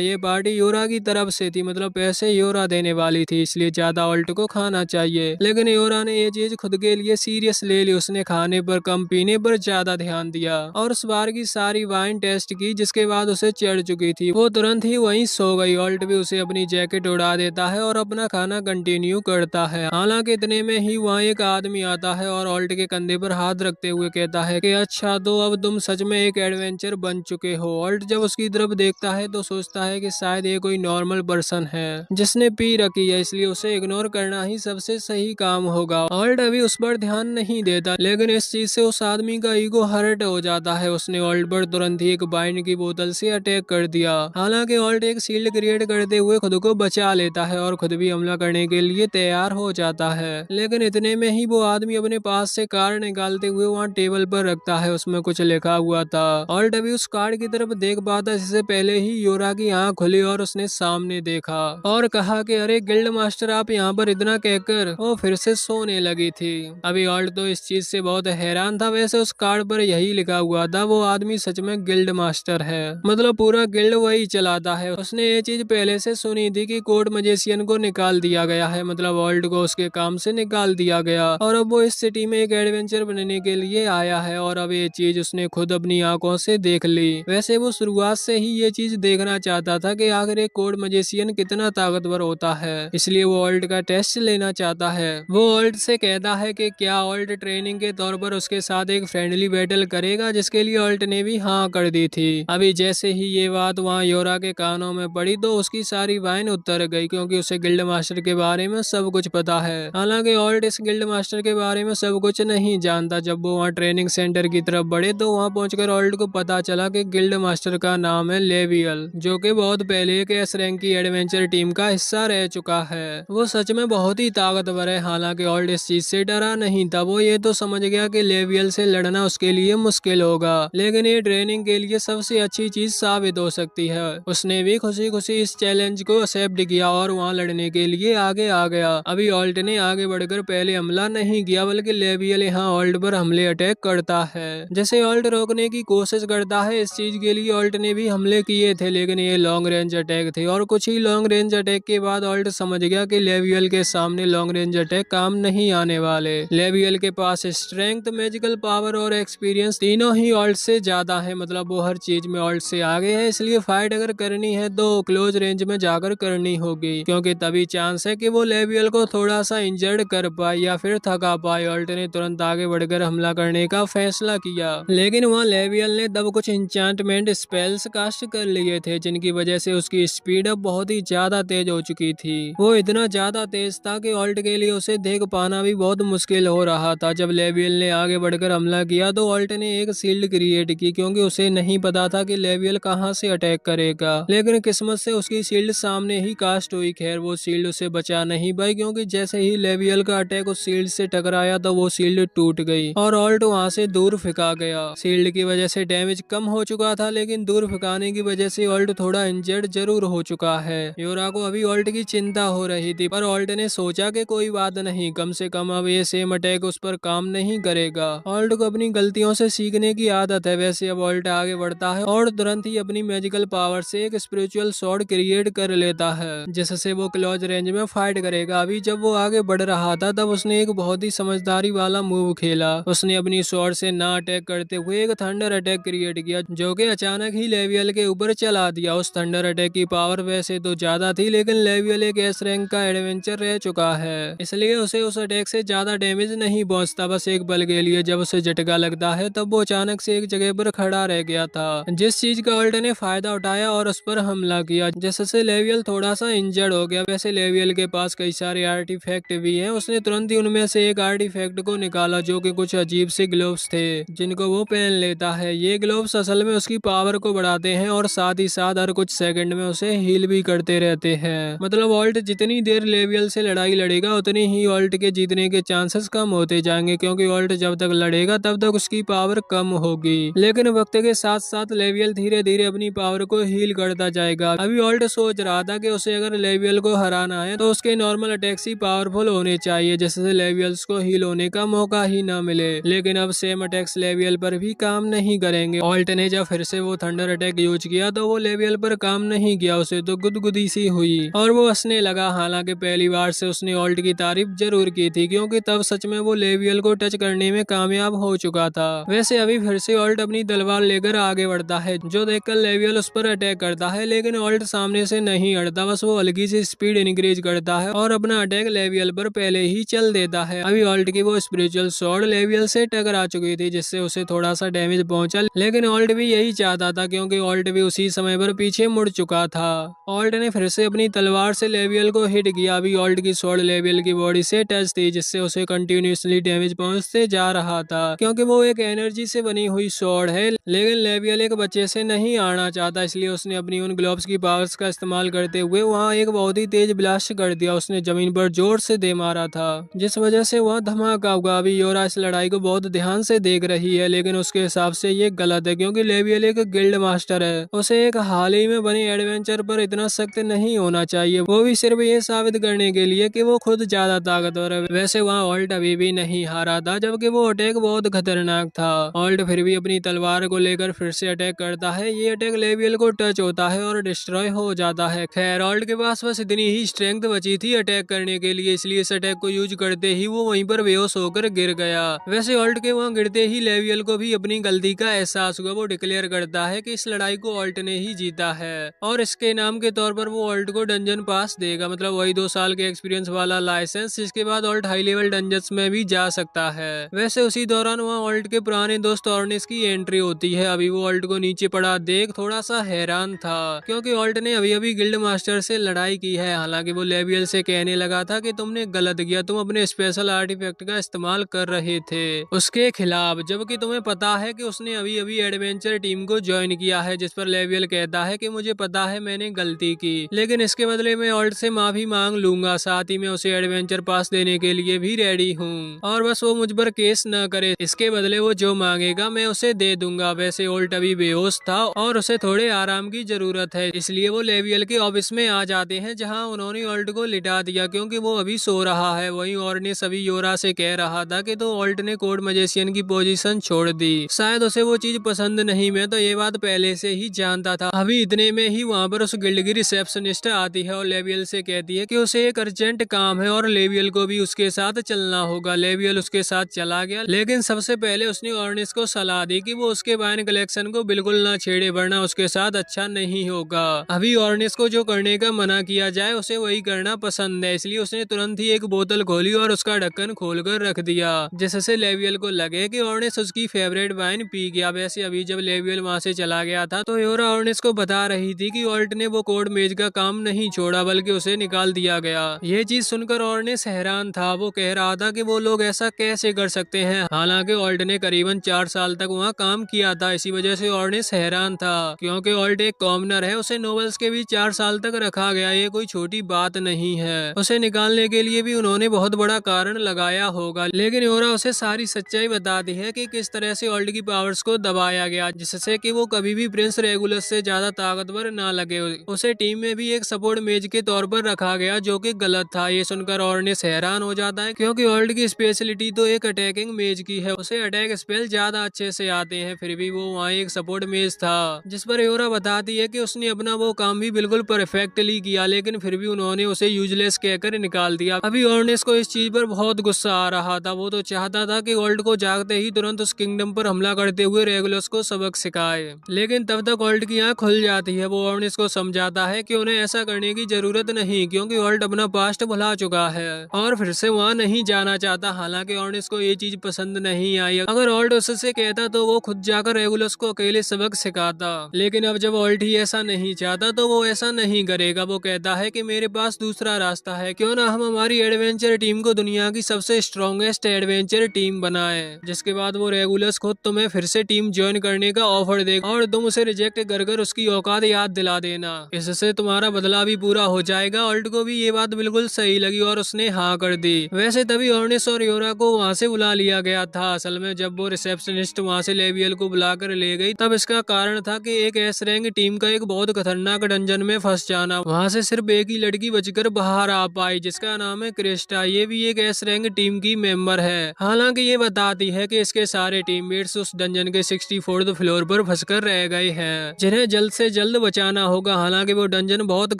ये पार्टी योरा की तरफ से थी, मतलब पैसे योरा देने वाली थी, इसलिए ज्यादा ऑल्ट को खाना चाहिए, लेकिन योरा ने ये चीज खुद के लिए सीरियस ले ली। उसने खाने पर कम, पीने पर ज्यादा ध्यान दिया और उस बार की सारी वाइन टेस्ट की, जिसके बाद उसे चढ़ चुकी थी। वो तुरंत ही वहीं सो गई। ऑल्ट भी उसे अपनी जैकेट उड़ा देता है और अपना खाना कंटिन्यू करता है। हालांकि इतने में ही वहाँ एक आदमी आता है और ऑल्ट के कंधे पर हाथ रखते हुए कहता है कि अच्छा, तो अब तुम सच में एक एडवेंचर बन चुके हो। ऑल्ट जब उसकी तरफ देखता है तो सोचता है कि शायद ये कोई नॉर्मल पर्सन है जिसने पी रखी है, इसलिए उसे इग्नोर करना ही सबसे सही काम होगा। ऑल्ट अभी उस पर ध्यान नहीं देता, लेकिन इस चीज से उस आदमी का ईगो हर्ट हो जाता है। उसने ऑल्ट पर तुरंत ही एक वाइन की बोतल से अटैक कर दिया। हालांकि ऑल्ट एक शील्ड क्रिएट करते हुए खुद को बचा लेता है और खुद भी हमला करने के लिए तैयार हो जाता है, लेकिन इतने में ही वो आदमी अपने पास से कार्ड निकालते हुए वहाँ टेबल पर रखता है। उसमें कुछ लिखा हुआ था। ऑल्ट अभी उस कार्ड की तरफ देख पाता जिससे पहले ही योरा की आंख खुली और उसने सामने देखा और कहा कि अरे गिल्ड मास्टर, आप यहाँ पर इतना कहकर वो फिर से सोने लगी थी। अभी ऑल्ट तो इस चीज से बहुत हैरान था। वैसे उस कार्ड पर यही लिखा हुआ था वो आदमी सच में गिल्ड मास्टर है, मतलब पूरा गिल्ड वही चलाता है। उसने ये चीज पहले से सुनी थी कि कोर्ट मजिशियन को निकाल दिया गया है, मतलब ऑल्ट को उसके काम से निकाल दिया गया और अब वो इस सिटी में एक एडवेंचर बनने के लिए आया है और अब ये चीज उसने खुद अपनी आंखों से देख ली। वैसे वो शुरुआत से ही ये चीज देखना चाहता था कि आखिर एक कोर्ट मजिशियन कितना ताकतवर होता है, इसलिए वो ऑल्ट का टेस्ट लेना चाहता है। वो ऑल्ट से कहता है कि क्या ऑल्ट ट्रेनिंग के तौर पर उसके साथ एक फ्रेंडली बैटल करेगा, जिसके लिए ऑल्ट ने भी हाँ कर दी थी। अभी जैसे ही ये बात वहाँ योरा के कानों में पड़ी तो उसकी सारी वाइन उतर गई, क्योंकि उसे गिल्ड मास्टर के बारे में सब कुछ पता है। हालांकि ऑल्ट इस गिल्ड मास्टर के बारे में सब कुछ नहीं जानता। जब वो वहाँ ट्रेनिंग सेंटर की तरफ बढ़े तो वहाँ पहुंचकर ऑल्ट को पता चला कि गिल्ड मास्टर का नाम है लेवियल, जो कि बहुत पहले एक एस रैंक की एडवेंचर टीम का हिस्सा रह चुका है। वो सच में बहुत ही ताकतवर है। हालांकि ऑल्ट इस चीज से डरा नहीं था। वो ये तो समझ गया कि लेवियल से लड़ना उसके लिए मुश्किल होगा, लेकिन ये ट्रेनिंग के लिए सबसे अच्छी चीज साबित हो सकती है। उसने भी खुशी खुशी इस चैलेंज को एक्सेप्ट किया और वहाँ लड़ने के लिए आगे आ गया। अभी ऑल्ट ने आगे बढ़कर पहले हमला नहीं किया, बल्कि लेवियल यहाँ ऑल्ट पर हमले अटैक करता है। जैसे ऑल्ट रोकने की कोशिश करता है, इस चीज के लिए ऑल्ट ने भी हमले किए थे, लेकिन ये लॉन्ग रेंज अटैक थे और कुछ ही लॉन्ग रेंज अटैक के बाद ऑल्ट समझ गया कि लेवियल के सामने लॉन्ग रेंज अटैक काम नहीं आने वाले। लेवियल के पास स्ट्रेंथ, मैजिकल पावर और एक्सपीरियंस तीनों ही ऑल्ट से ज्यादा है, मतलब वो हर चीज में ऑल्ट से आगे है। इसलिए फाइट अगर करनी है तो क्लोज रेंज में जाकर करनी होगी, क्योंकि तभी चांस है कि वो लेवियल को थोड़ा सा इंजर्ड कर पाए या फिर थका पाए। ऑल्ट ने तुरंत आगे बढ़कर हमला करने का फैसला किया, लेकिन वहाँ लेवियल ने तब कुछ इंचांटमेंट स्पेल्स कास्ट कर लिए थे, जिनकी वजह से उसकी स्पीड अब बहुत ही ज्यादा तेज हो चुकी थी। वो इतना ज्यादा तेज था कि ऑल्ट के लिए उसे देख पाना भी बहुत मुश्किल हो रहा था। जब लेवियल ने आगे बढ़कर हमला किया तो ऑल्ट ने एक शील्ड क्रिएट की, क्योंकि उसे नहीं पता था कि लेवियल कहां से अटैक करेगा, लेकिन किस्मत से उसकी शील्ड सामने ही कास्ट हुई। खैर वो शील्ड उसे बचा नहीं पाई, क्योंकि जैसे ही लेवियल का अटैक उस शील्ड से टकराया तो वो शील्ड टूट गई और ऑल्ट वहां से दूर फेंका गया। शील्ड की वजह से डैमेज कम हो चुका था, लेकिन दूर फेंकाने की वजह से ऑल्ट थोड़ा इंजर्ड जरूर हो चुका है। योरा को अभी ऑल्ट की चिंता हो रही थी, पर ऑल्ट ने सोचा कि कोई बात नहीं, कम से कम अब ये सेम अटैक उस पर काम नहीं करेगा। ऑल्ट को अपनी गलतियों से सीखने की आदत है। वैसे अब ऑल्ट आगे बढ़ता है और तुरंत ही अपनी मैजिकल पावर से एक स्पिरिचुअल स्वॉर्ड क्रिएट कर लेता है, जिससे वो क्लोज रेंज में फाइट करेगा। अभी जब वो आगे बढ़ रहा था तब उसने एक बहुत ही समझदारी वाला मूव खेला। उसने अपनी स्वॉर्ड से ना अटैक करते हुए एक थंडर अटैक क्रिएट किया, जो कि अचानक ही लेवियल के ऊपर चला दिया। उस थंडर अटैक की पावर वैसे तो ज्यादा थी, लेकिन लेवियल एक एस रैंक का एडवेंचर रह चुका है, इसलिए उसे उस अटैक से ज्यादा डैमेज नहीं पहुंचता। बस एक पल के लिए जब उसे झटका लगता है तब वो अचानक से एक जगह पर खड़ा रह गया था, जिस चीज का ऑल्ट ने फायदा उठाया और उस पर हमला किया, जिससे लेवियल थोड़ा सा इंजर्ड हो गया। वैसे लेवियल के पास कई सारे आर्टिफैक्ट भी हैं। उसने तुरंत ही उनमें से एक आर्टिफैक्ट को निकाला, जो कि कुछ अजीब से ग्लोव्स थे जिनको वो पहन लेता है। ये ग्लोव्स असल में उसकी पावर को बढ़ाते हैं और साथ ही साथ हर कुछ सेकंड में उसे हील भी करते रहते हैं। मतलब ऑल्ट जितनी देर लेवियल से लड़ाई लड़ेगा उतनी ही ऑल्ट के जीतने के चांसेस कम होते जाएंगे, क्योंकि ऑल्ट जब तक लड़ेगा तब तक उसकी पावर कम होगी। लेकिन वक्त के साथ साथ लेवियल धीरे धीरे अपनी पावर को हील करता जाएगा। अभी ऑल्ट सोच रहा था कि उसे अगर लेवियल को हराना है तो उसके नॉर्मल अटैक्स ही पावरफुल होने चाहिए, जिससे लेवियल्स को हील होने का मौका ही ना मिले। लेकिन अब सेम अटैक्स लेवियल पर भी काम नहीं करेंगे। ऑल्ट ने जब फिर से वो थंडर अटैक यूज किया तो वो लेवियल पर काम नहीं किया, उसे तो गुदगुदी सी हुई और वो हंसने लगा। हालांकि पहली बार से उसने ऑल्ट की तारीफ जरूर की थी, क्योंकि तब सच में वो लेवियल को टच करने में कामयाब हो चुका था। वैसे अभी फिर से ऑल्ट अपनी तलवार लेकर आगे बढ़ता है, जो देखकर लेवियल उस पर अटैक करता है, लेकिन ऑल्ट सामने से नहीं अड़ता। बस वो हल्की सी स्पीड इंक्रीज करता है और अपना अटैक लेवियल पर पहले ही चल देता है। अभी ऑल्ट की वो स्पिरिचुअल स्वॉर्ड लेवियल से टकरा चुकी थी, जिससे उसे थोड़ा सा डैमेज पहुंचा, लेकिन ऑल्ट भी यही ही चाहता था क्योंकि ऑल्ट भी उसी समय पर पीछे मुड़ चुका था। ऑल्ट ने फिर से अपनी तलवार से लेवियल को हिट किया। अभी ऑल्ट की स्वॉर्ड लेवियल की बॉडी से टच थी, जिससे उसे कंटिन्यूसली डैमेज पहुंचते जा रहा था क्योंकि वो एक एनर्जी से बनी हुई स्वॉर्ड है। लेकिन लेवियल एक बच्चे से नहीं आना चाहता, इसलिए उसने अपनी उन ग्लोव्स की पावर्स का इस्तेमाल करते हुए वहाँ एक बहुत ही तेज ब्लास्ट कर दिया। उसने जमीन पर जोर से दे मारा था, जिस वजह से वहाँ धमाका हुआ। अभी योरा इस लड़ाई को बहुत ध्यान से देख रही है, लेकिन उसके हिसाब से ये गलत है क्योंकि लेवियल एक गिल्ड मास्टर है। उसे एक हाल ही में बने एडवेंचर पर इतना सख्त नहीं होना चाहिए, वो भी सिर्फ ये साबित करने के लिए कि वो खुद ज्यादा ताकतवर है। वैसे वहाँ ऑल्ट अभी भी नहीं हारा था, जबकि वो अटैक बहुत खतरनाक था। ऑल्ट फिर भी अपनी तलवार को लेकर फिर से अटैक करता है। ये अटैक लेवियल को टच होता है और डिस्ट्रॉय हो जाता है। खैर, ऑल्ट के पास बस इतनी ही स्ट्रेंथ बची थी अटैक करने के लिए, इसलिए इस अटैक को यूज करते ही वो वहीं पर बेहोश होकर गिर गया। वैसे ऑल्ट के वहाँ गिरते ही लेवियल को भी अपनी गलती का एहसास हुआ। वो डिक्लेयर करता है कि इस लड़ाई को ऑल्ट ने ही जीता है और इसके इनाम के तौर पर वो ऑल्ट को डंजन पास देगा, मतलब वही 2 साल के एक्सपीरियंस वाला लाइसेंस, जिसके बाद ऑल्ट हाई लेवल डंजन्स में भी जा सकता है। वैसे उसी दौरान वहाँ ऑल्ट के पुराने दोस्त ऑर्निस की एंट्री होती है। अभी वो ऑल्ट को नीचे पड़ा देख थोड़ा सा हैरान था क्योंकि ऑल्ट ने अभी अभी गिल्ड मास्टर से लड़ाई की है। हालांकि वो लेवियल से कहने लगा था कि तुमने गलत किया, तुम अपने स्पेशल आर्टिफैक्ट का इस्तेमाल कर रहे थे उसके खिलाफ, जबकि तुम्हें पता है कि उसने अभी अभी एडवेंचर टीम को ज्वाइन किया है। जिस पर लेवियल कहता है कि मुझे पता है मैंने गलती की, लेकिन इसके बदले मैं ऑल्ट से माफी मांग लूंगा, साथ ही मैं उसे एडवेंचर पास देने के लिए भी रेडी हूँ और बस वो मुझ पर केस न करे। इसके बदले वो जो मांगेगा मैं उसे दे दूंगा। वैसे ऑल्ट अभी बेहोश था और उसे थोड़े आराम की जरूरत है, इसलिए वो लेवियल के ऑफिस में आ जाते हैं, जहाँ उन्होंने ऑल्ट को लिटा दिया क्योंकि वो अभी सो रहा है। वहीं ऑर्निस अभी योरा से कह रहा था कि तो ऑल्ट ने कोड मैजिशियन की पोजीशन छोड़ दी, शायद उसे वो चीज पसंद नहीं। मैं तो ये बात पहले से ही जानता था। अभी इतने में ही वहाँ पर उस गिल्ड की रिसेप्शनिस्ट आती है और लेवियल से कहती है कि उसे एक अर्जेंट काम है और लेवियल को भी उसके साथ चलना होगा। लेवियल उसके साथ चला गया, लेकिन सबसे पहले उसने ऑर्निस को सलाह दी कि वो उसके वाइन कलेक्शन को बिल्कुल ना छेड़े, वरना उसके साथ अच्छा नहीं होगा। अभी ऑर्निस को जो करने का मना किया जाए उसे वही करना पसंद है, इसलिए उसने तुरंत ही एक बोतल खोली और उसका ढक्कन खोलकर रख दिया, जिससे लेवियल को लगे कि ऑर्निस उसकी फेवरेट वाइन पी गया। वैसे अभी जब लेवियल वहाँ से चला गया था तो योरा ऑर्निस को बता रही थी कि ऑल्ट ने वो कोड मेज का काम नहीं छोड़ा, बल्कि उसे निकाल दिया गया। ये चीज सुनकर ऑर्निस हैरान था। वो कह रहा था कि वो लोग ऐसा कैसे कर सकते हैं, हालांकि ऑल्ट ने करीबन 4 साल तक वहाँ काम किया था। इसी वजह से ऑर्निस हैरान था क्योंकि ऑल्ट एक कॉमनर है, उसे नोवेल्स के भी 4 साल तक रखा गया। ये कोई छोटी बात नहीं है। उसे निकालने के लिए भी उन्होंने बहुत बड़ा कारण लगाया होगा, लेकिन योरा उसे सारी सच्चाई बताती है कि किस तरह से ऑल्ट की पावर्स को दबाया गया, जिससे कि वो कभी भी प्रिंस रेगुलस से ज्यादा ताकतवर ना लगे। उसे टीम में भी एक सपोर्ट मेज के तौर पर रखा गया, जो कि गलत था। ये सुनकर ऑर्निस हैरान हो जाता है क्योंकि ऑल्ट की स्पेशलिटी तो एक अटैकिंग मेज की है, उसे अटैक स्पेल ज्यादा अच्छे से आते हैं। फिर भी वो वहाँ एक सपोर्ट मेज था, जिस पर योरा बताती है कि उसने अपना वो काम भी बिल्कुल परफेक्टली किया, लेकिन फिर भी उन्होंने उसे यूजलेस कहकर निकाल दिया। अभी ऑर्निस को इस चीज पर बहुत गुस्सा आ रहा था। वो तो चाहता था कि ऑल्ट को जागते ही तुरंत उस किंगडम पर हमला करते हुए रेगुलस को सबक सिखाए, लेकिन तब तक ऑल्ट की आंख खुल जाती है। वो ऑर्निस को समझाता है कि उन्हें ऐसा करने की जरूरत नहीं, क्योंकि ऑल्ट अपना पास्ट भुला चुका है और फिर से वहाँ नहीं जाना चाहता। हालांकि ऑर्निस को ये चीज पसंद नहीं आई। अगर ऑल्ट उससे कहता तो वो खुद जाकर रेगुलस को अकेले सबक सिखाता, लेकिन अब जब ऑल्ट ही ऐसा नहीं चाहता तो वो ऐसा नहीं करेगा। वो कहता है कि मेरे पास दूसरा रास्ता है, क्यों ना हम हमारी एडवेंचर टीम को दुनिया की सबसे स्ट्रॉन्गेस्ट एडवेंचर टीम बनाए, जिसके बाद वो रेगुलस खुद तुम्हें फिर से टीम ज्वाइन करने का ऑफर देगा और तुम उसे रिजेक्ट कर कर उसकी औकात याद दिला देना। इससे तुम्हारा बदला भी पूरा हो जाएगा। ऑल्ट को भी ये बात बिल्कुल सही लगी और उसने हाँ कर दी। वैसे तभी ऑर्निस और योरा को वहाँ से बुला लिया गया था। असल में जब वो रिसेप्शनिस्ट वहाँ से लेवियल को बुलाकर ले गई, तब इसका कारण था कि एक एस रैंक टीम का एक बहुत खतरनाक डंजन में फंस जाना। वहाँ से सिर्फ एक ही लड़की बचकर बाहर आ पाई, जिसका नाम है क्रिस्टा। ये भी एक एस रैंक टीम की मेंबर है। हालांकि ये बताती है कि इसके सारे टीममेट्स उस डंजन के 64th फ्लोर पर फंसकर रह गए हैं, जिन्हें जल्द से जल्द बचाना होगा। हालांकि वो डंजन बहुत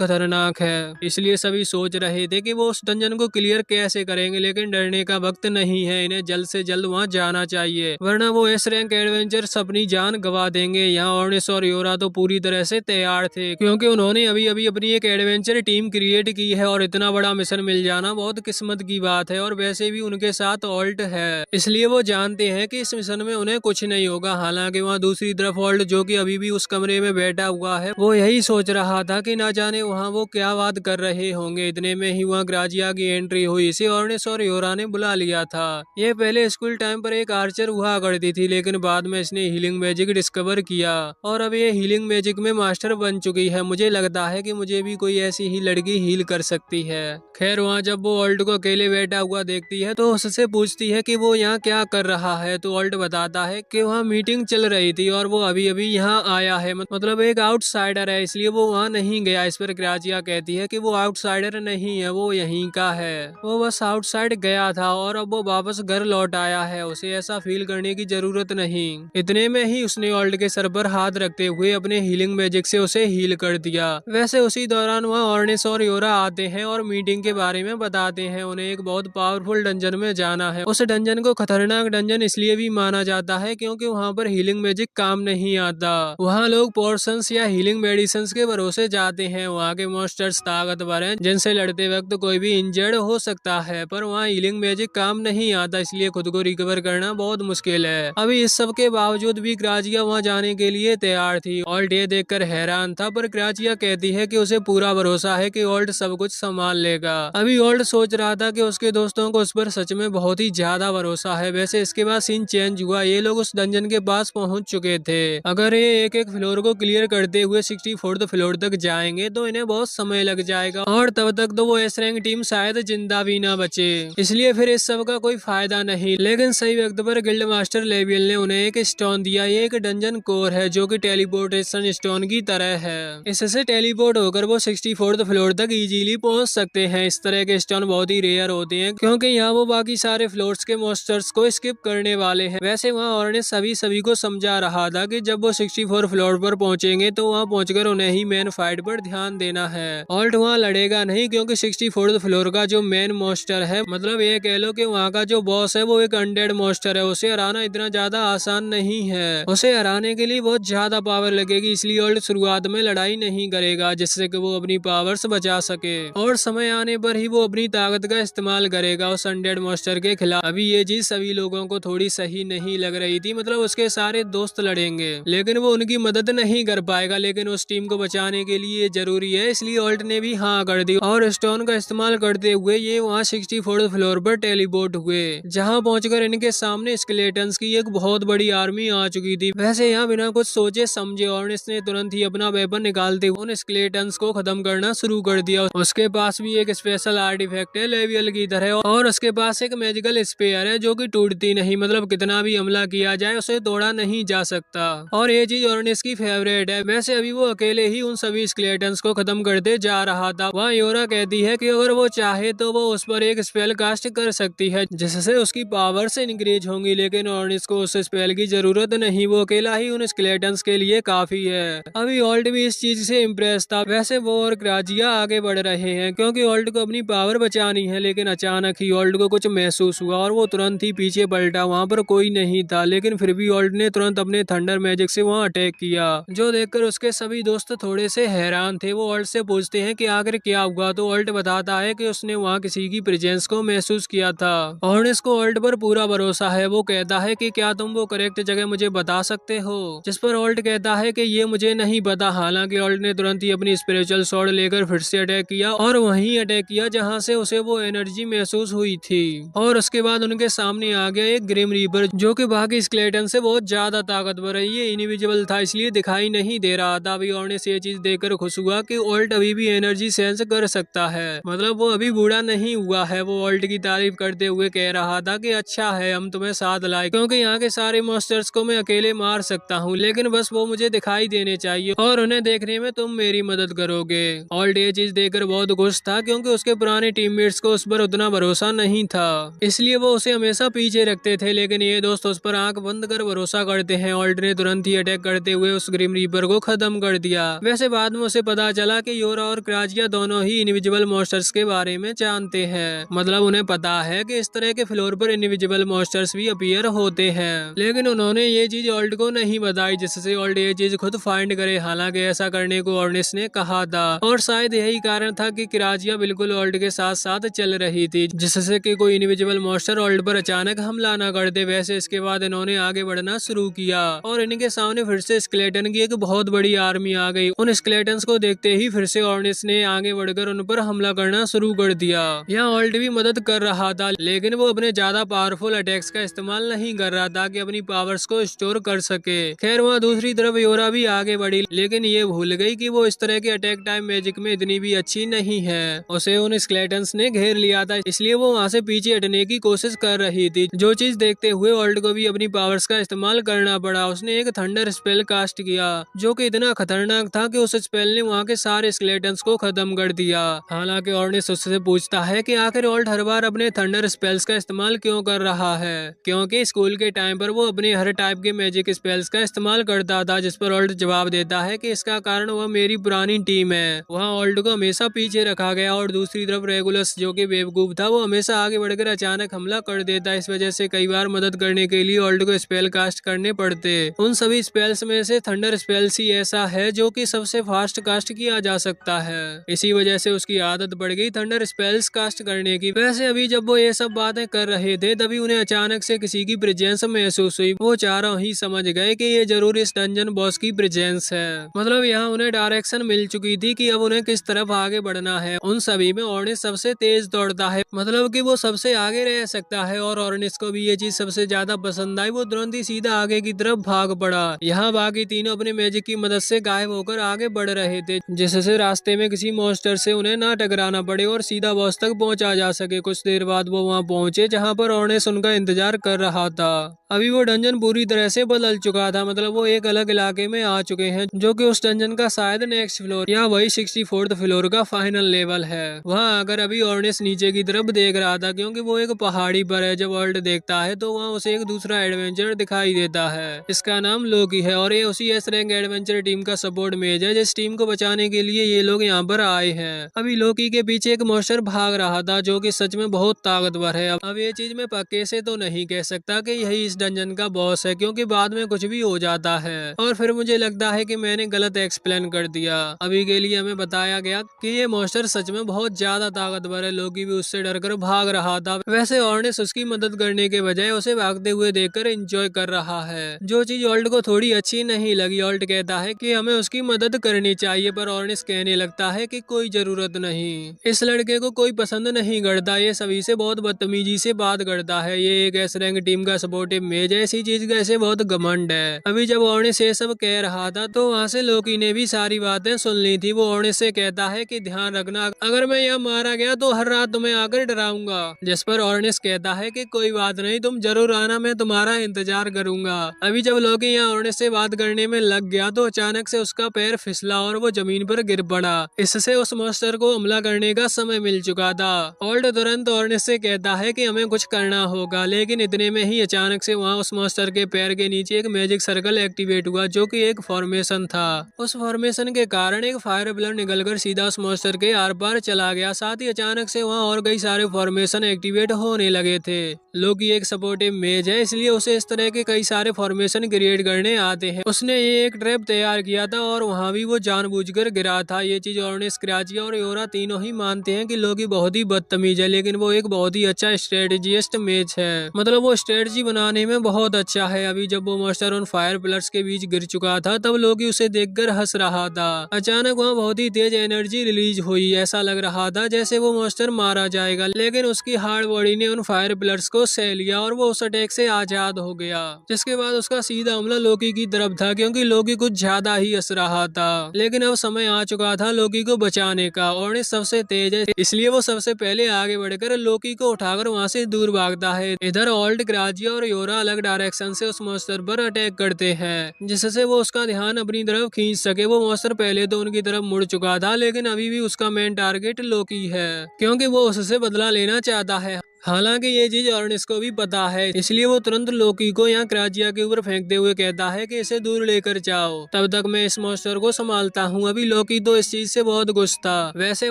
खतरनाक है, इसलिए सभी सोच रहे थे कि वो उस डंजन को क्लियर कैसे करेंगे, लेकिन डरने का वक्त नहीं है। इन्हें जल्द से जल्द वहाँ जाना चाहिए, वरना वो एस रैंक एडवेंचर्स अपनी जान गवा देंगे। यहाँ ऑर्निस और योरा तो पूरी तरह से तैयार थे, क्योंकि उन्होंने अभी अभी अपनी एक एडवेंचर टीम क्रिएट की है और इतना बड़ा मिशन मिल जाना बहुत किस्मत की बात है। और वैसे भी उनके साथ ऑल्ट है, इसलिए वो जानते हैं कि इस मिशन में उन्हें कुछ नहीं होगा। हालांकि वहाँ दूसरी तरफ ऑल्ट, जो कि अभी भी उस कमरे में बैठा हुआ है, वो यही सोच रहा था कि ना जाने वहाँ वो क्या बात कर रहे होंगे। इतने में ही वहाँ ग्राजिया की एंट्री हुई। इसे ऑर्नेस और योरा ने बुला लिया था। ये पहले स्कूल टाइम पर एक आर्चर हुआ करती थी, लेकिन बाद में इसने हीलिंग मैजिक डिस्कवर किया और अब ये हीलिंग मैजिक में मास्टर बन चुकी है। मुझे लगता है कि मुझे भी कोई ऐसी ही लड़की हील कर सकती है। खैर वहाँ जब वो ऑल्ट को अकेले बैठा हुआ देखती है तो उससे पूछती है कि वो यहाँ क्या कर रहा है। तो ऑल्ट बताता है कि वहाँ मीटिंग चल रही थी और वो अभी अभी यहाँ आया है, मतलब एक आउटसाइडर है, इसलिए वो वहाँ नहीं गया। इस पर ग्राजिया कहती है कि वो आउटसाइडर नहीं है, वो यहीं का है, वो बस आउटसाइड गया था और अब वो वापस घर लौट आया है, उसे ऐसा फील करने की जरूरत नहीं। इतने में ही उसने ऑल्ट के सर पर हाथ रखते हुए अपने हीलिंग मैजिक से उसे हील कर दिया। वैसे उसी दौरान वहाँ ऑर्नेस और योरा आते हैं और मीटिंग के बारे में बताते हैं। उन्हें एक बहुत पावरफुल डंजन में जाना है। उस डंजन को खतरनाक डंजन इसलिए भी माना जाता है क्योंकि वहाँ पर हीलिंग मैजिक काम नहीं आता। वहाँ लोग पोर्शंस या हीलिंग मेडिसिन के भरोसे जाते हैं। वहाँ के मॉन्स्टर्स ताकतवर हैं, जिनसे लड़ते वक्त कोई भी इंजर्ड हो सकता है, पर वहाँ हीलिंग मैजिक काम नहीं आता, इसलिए खुद को रिकवर करना बहुत मुश्किल है। अभी इस सब के बावजूद भी ग्राजिया वहाँ जाने के लिए तैयार थी। ऑल्ट ये देखकर हैरान था, पर ग्राजिया कहती है कि उसे पूरा भरोसा है कि ऑल्ट सब कुछ संभाल लेगा। अभी ऑल्ट सोच रहा था कि उसके दोस्तों को उस पर सच में बहुत ही ज्यादा भरोसा है। वैसे इसके बाद सीन चेंज हुआ। ये लोग उस डंजन के पास पहुंच चुके थे। अगर ये एक एक फ्लोर को क्लियर करते हुए 64th फ्लोर तक जाएंगे तो इन्हें बहुत समय लग जाएगा और तब तक तो वो एस रैंक टीम शायद जिंदा भी ना बचे, इसलिए फिर इस सब का कोई फायदा नहीं। लेकिन सही वक्त पर गिल्ड मास्टर लेवियल ने उन्हें एक स्टोन दिया। ये एक डंजन कोर है जो कि टेलीपोर्टेशन स्टोन की तरह है। इससे टेलीपोर्ट होकर वो 64th फ्लोर तक इजीली पहुंच सकते हैं। इस तरह के स्टोन बहुत ही रेयर होते हैं क्योंकि यहाँ वो बाकी सारे फ्लोर्स के मॉन्स्टर्स को स्किप करने वाले हैं। वैसे वहाँ ऑर्नेस सभी को समझा रहा था कि जब वो 64 फ्लोर पर पहुंचेंगे तो वहाँ पहुंचकर उन्हें ही मेन फाइट पर ध्यान देना है। ऑल्ट वहाँ लड़ेगा नहीं क्योंकि 64th फ्लोर का जो मेन मॉन्स्टर है, मतलब ये कह लो कि वहाँ का जो बॉस है वो एक अनडेड मॉन्स्टर है। उसे हराना इतना ज्यादा आसान नहीं है। उसे हराने के लिए बहुत ज्यादा पावर लगेगी, इसलिए ऑल्ट शुरुआत में लड़ाई नहीं करेगा, जिससे कि वो अपनी पावर्स बचा सके और समय आने पर ही वो अपनी ताकत का इस्तेमाल करेगा उस अनडेड मॉन्स्टर के खिलाफ। अभी ये चीज सभी लोगों को थोड़ी सही नहीं लग रही थी, मतलब उसके सारे दोस्त लड़ेंगे लेकिन वो उनकी मदद नहीं कर पाएगा, लेकिन उस टीम को बचाने के लिए जरूरी है, इसलिए ऑल्ट ने भी हाँ कर दी और स्टोन का इस्तेमाल करते हुए ये वहाँ 64th फ्लोर पर टेलीपोर्ट हुए, जहाँ पहुंचकर इनके सामने स्केलेटन्स की एक बहुत बड़ी आर्मी आ चुकी थी। वैसे यहाँ बिना कुछ सोचे समझे ऑर्नेस ने तुरंत ही अपना वेपन निकालते हुए उन स्केलेटन्स को खत्म करना शुरू कर दिया। उसके पास भी एक स्पेशल आर्टिफैक्ट है लेवियल की तरह और उसके पास एक मैजिकल स्पेयर है जो कि टूटती नहीं, मतलब कितना भी हमला किया जाए उसे तोड़ा नहीं जा सकता और ये चीज ऑर्नेस की फेवरेट है। वैसे अभी वो अकेले ही उन सभी स्केलेटन्स को खत्म करते जा रहा था। वहाँ योरा कहती है कि अगर वो चाहे तो वो उस पर एक स्पेल कास्ट कर सकती है जिससे उसकी पावर से इंक्रीज होंगी, लेकिन ऑर्नेस को उस स्पेल की जरूरत नहीं, वो अकेला ही उन स्केलेटन्स के लिए काफी है। अभी ऑल्ट भी इस चीज से इम्प्रेस था। वैसे वो और ग्राजिया आगे बढ़ रहे हैं क्योंकि ऑल्ट को अपनी पावर बचानी है, लेकिन अचानक ही ऑल्ट को कुछ महसूस हुआ और वो तुरंत ही पीछे पलटा। वहाँ पर कोई नहीं था, लेकिन फिर भी ऑल्ट ने तुरंत अपने थंडर मैजिक से वहाँ अटैक किया, जो देखकर उसके सभी दोस्त थोड़े से हैरान थे। वो ऑल्ट से पूछते हैं कि आखिर क्या हुआ, तो ऑल्ट बताता है कि उसने वहाँ किसी की प्रेजेंस को महसूस किया था। ऑर्नेस को ऑल्ट पर पूरा भरोसा है। वो कहता है कि क्या तुम वो करेक्ट जगह मुझे बता सकते हो, जिस पर ऑल्ट कहता है कि ये मुझे नहीं पता। हालांकि ऑल्ट ने तुरंत ही अपनी स्पिरिचुअल स्वॉर्ड लेकर फिर से अटैक किया और वहीं अटैक किया जहां से उसे वो एनर्जी महसूस हुई थी और उसके बाद उनके सामने आ गया एक ग्रिम रीपर जो कि बाकी स्केलेटन से बहुत ज्यादा ताकतवर है। ये इनविजिबल था इसलिए दिखाई नहीं दे रहा था। अभी ऑर्नेस ये चीज देखकर खुश हुआ कि ऑल्ट अभी भी एनर्जी सेंस कर सकता है, मतलब वो अभी बूढ़ा नहीं हुआ है। वो ऑल्ट की तारीफ करते हुए कह रहा था कि अच्छा है हम तुम्हें साथ लाए क्योंकि यहाँ के सारे मॉन्स्टर्स को मैं अकेले मार सकता हूँ, लेकिन बस वो मुझे दिखाई देने चाहिए और उन्हें देखने में तुम मेरी मदद करोगे। ऑल्ट ये चीज देखकर बहुत खुश था क्योंकि उसके पुराने टीममेट्स को उस पर उतना भरोसा नहीं था, इसलिए वो उसे हमेशा पीछे रखते थे, लेकिन ये दोस्त उस पर आंख बंद कर भरोसा करते हैं। ऑल्ट ने तुरंत ही अटैक करते हुए उस ग्रिम रीपर को खत्म कर दिया। वैसे बाद में उसे पता चला कि योरा और ग्राजिया दोनों ही इनविजिबल मॉन्स्टर्स के बारे में जानते हैं, मतलब उन्हें पता है कि इस तरह के फ्लोर पर इनविजिबल मॉन्स्टर्स भी अपीयर होते हैं, लेकिन उन्होंने ये चीज ऑल्ट को नहीं बताई जिससे ऑल्ट ये चीज खुद फाइंड करे। हालांकि ऐसा करने को ऑर्नेस ने कहा था और शायद यही कारण था कि ग्राजिया बिल्कुल ऑल्ट के साथ साथ चल रही थी, जिससे कि कोई इनविजिबल मॉन्स्टर ऑल्ट पर अचानक हमला न कर दे। वैसे इसके बाद इन्होंने आगे बढ़ना शुरू किया और इनके सामने फिर से स्केलेटन की एक बहुत बड़ी आर्मी आ गई। उन स्केलेटन्स को देखते ही फिर से ऑर्निस ने आगे बढ़कर उन पर हमला करना शुरू कर दिया। यहाँ ऑल्ट भी मदद कर रहा था, लेकिन वो अपने ज्यादा पावरफुल अटैक्स का इस्तेमाल नहीं कर रहा था कि अपनी पावर्स को स्टोर कर सके। खैर वहाँ दूसरी तरफ योरा भी आगे बढ़ी, लेकिन ये भूल गई कि वो इस तरह के अटैक टाइम मैजिक में इतनी भी अच्छी नहीं है। उसे उन स्केलेटन्स ने घेर लिया था, इसलिए वो वहाँ से पीछे हटने की कोशिश कर रही थी। जो चीज देखते हुए ऑल्ट को भी अपनी पावर्स का इस्तेमाल करना पड़ा। उसने एक थंडर स्पेल कास्ट किया, जो कि इतना खतरनाक था कि उस स्पेल ने वहाँ के सारे स्केलेटन्स को खत्म कर दिया। हालांकि ऑर्निस उससे पूछता है कि आखिर ऑल्ट हर बार अपने थंडर स्पेल्स का इस्तेमाल क्यों कर रहा है, क्योंकि स्कूल के टाइम पर वो अपने हर टाइप के मैजिक स्पेल्स का इस्तेमाल करता था। जिस पर ऑल्ट जवाब देता है कि इसका कारण वह मेरी पुरानी टीम है। वहाँ ऑल्ट को हमेशा पीछे रखा गया और दूसरी तरफ रेगुलस, जो कि बेवकूफ था, वो हमेशा आगे बढ़कर अचानक हमला कर देता। इस वजह से कई बार मदद करने के लिए ऑल्ट को स्पेल कास्ट करने पड़ते। उन सभी स्पेल्स में से थंडर स्पेल्स ही ऐसा है जो कि सबसे फास्ट कास्ट किया जा सकता है। इसी वजह से उसकी आदत बढ़ गई थंडर स्पेल्स कास्ट करने की। वैसे अभी जब वो ये सब बातें कर रहे थे, तभी उन्हें अचानक से किसी की प्रेजेंस महसूस हुई। वो चारों ही समझ गए कि ये जरूर इस डंजन बॉस की प्रेजेंस है। मतलब यहाँ उन्हें डायरेक्शन मिल चुकी थी कि अब उन्हें किस तरफ आगे बढ़ना है। उन सभी में ऑर्निस सबसे तेज दौड़ता है, मतलब कि वो सबसे आगे रह सकता है, और ऑर्निस को भी ये चीज सबसे ज्यादा पसंद आई। वो तुरंत ही सीधा आगे की तरफ भाग पड़ा। यहाँ बाकी तीनों अपने मैजिक की मदद से गायब होकर आगे बढ़ रहे थे, जिससे रास्ते में किसी मॉन्स्टर से उन्हें ना टकराना पड़े और सीधा बॉस तक पहुंचा जा सके। कुछ देर बाद वो वहाँ पहुंचे जहाँ पर ऑर्निस उनका इंतजार कर रहा था। अभी वो डंजन पूरी तरह से बदल चुका था, मतलब वो एक अलग इलाके में आ चुके हैं, जो कि उस डंजन का शायद नेक्स्ट फ्लोर या वही 64th फ्लोर का फाइनल लेवल है। वहाँ आकर अभी ऑर्निस नीचे की तरफ देख रहा था, क्योंकि वो एक पहाड़ी पर है। जब वर्ल्ड देखता है तो वहाँ उसे एक दूसरा एडवेंचर दिखाई देता है। इसका नाम लोकी है और ये उसी एस रैंक एडवेंचर टीम का सपोर्ट मेज है, जिस टीम को बचाने के लिए ये लोग यहाँ पर आए हैं। अभी लोकी के पीछे एक मॉन्स्टर भाग रहा था, जो कि सच में बहुत ताकतवर है। अब ये चीज मैं पक्के से तो नहीं कह सकता कि यही इस डंजन का बॉस है, क्योंकि बाद में कुछ भी हो जाता है और फिर मुझे लगता है कि मैंने गलत एक्सप्लेन कर दिया। अभी के लिए हमें बताया गया कि ये मॉन्स्टर सच में बहुत ज्यादा ताकतवर है। लोकी भी उससे डरकर भाग रहा था। वैसे ऑर्निस उसकी मदद करने के बजाय उसे भागते हुए देखकर एंजॉय कर रहा है, जो चीज ऑल्ट को थोड़ी अच्छी नहीं लगी। ऑल्ट कहता है कि हमें उसकी मदद करनी चाहिए, पर ऑर्निस कहने लगता है कि कोई जरूरत नहीं, इस लड़के को कोई पसंद नहीं करता, ये सभी से बहुत बदतमीजी से बात करता है, ये एक एस रैंक टीम का सपोर्टिव मेज है, ऐसी चीज का ऐसे बहुत घमंड है। अभी जब ऑर्निस ये सब कह रहा था तो वहाँ से लोकी ने भी सारी बातें सुन ली थी। वो ऑर्निस से कहता है कि ध्यान रखना, अगर मैं यहाँ मारा गया तो हर रात तुम्हें आकर डराऊंगा। जिस पर ऑर्निस कहता है कि कोई बात नहीं, तुम जरूर आना, मैं तुम्हारा इंतजार करूंगा। अभी जब लोकी यहाँ ऑर्निस से बात करने में लग गया तो अचानक से उसका पैर फिसला और वो जमीन पर गिर पड़ा। इससे उस मॉन्स्टर को हमला करने का समय मिल चुका था। ऑल्ट तुरंत ऑर्निस से कहता है कि हमें कुछ करना होगा, लेकिन इतने में ही अचानक से वहाँ उस मॉन्स्टर के पैर के नीचे एक मैजिक सर्कल एक्टिवेट हुआ, जो कि एक फॉर्मेशन था। उस फॉर्मेशन के कारण एक फायर ब्लड निकलकर सीधा उस मॉन्स्टर के आर पार चला गया। साथ ही अचानक से वहाँ और कई सारे फॉर्मेशन एक्टिवेट होने लगे थे। लोकी एक सपोर्टिव मेज है, इसलिए उसे इस तरह के कई सारे फॉर्मेशन क्रिएट करने आते हैं। उसने ये एक ट्रैप तैयार किया था और वहाँ भी वो जानबूझकर गिरा था। ये चीज ऑर्निस, क्राची और योरा तीनों ही मानते हैं कि लोकी बहुत ही बदतमीज है, लेकिन वो एक बहुत ही अच्छा स्ट्रेटेजिस्ट मेज है, मतलब वो स्ट्रेटजी बनाने में बहुत अच्छा है। अभी जब वो मॉन्स्टर उन फायर पिलर्स के बीच गिर चुका था, तब लोकी उसे देखकर हंस रहा था। अचानक वहाँ बहुत ही तेज एनर्जी रिलीज हुई, ऐसा लग रहा था जैसे वो मॉन्स्टर मारा जाएगा, लेकिन उसकी हार्ड बॉडी ने उन फायर पिलर्स को सह लिया और वो उस अटैक से आजाद हो गया। जिसके बाद उसका सीधा हमला लोकी की तरफ था, क्योंकि लोकी कुछ ज्यादा ही हंस रहा था। लेकिन अब समय आ चुका था लोकी को बचाने का। ऑर्निस सबसे तेज है, इसलिए वो सबसे पहले आगे बढ़कर लोकी को उठाकर वहाँ से दूर भागता है। इधर ऑल्ट, क्राची और योरा अलग डायरेक्शन से उस मॉन्स्टर पर अटैक करते हैं, जिससे वो उसका ध्यान अपनी तरफ खींच सके। वो मॉन्स्टर पहले तो उनकी तरफ मुड़ चुका था, लेकिन अभी भी उसका मेन टारगेट लोकी है, क्योंकि वो उससे बदला लेना चाहता है। हालांकि ये चीज ऑर्निस को भी पता है, इसलिए वो तुरंत लोकी को यहाँ क्राचिया के ऊपर फेंकते हुए कहता है कि इसे दूर लेकर जाओ, तब तक मैं इस मॉन्स्टर को संभालता हूँ। अभी लोकी तो इस चीज से बहुत गुस्सा था। वैसे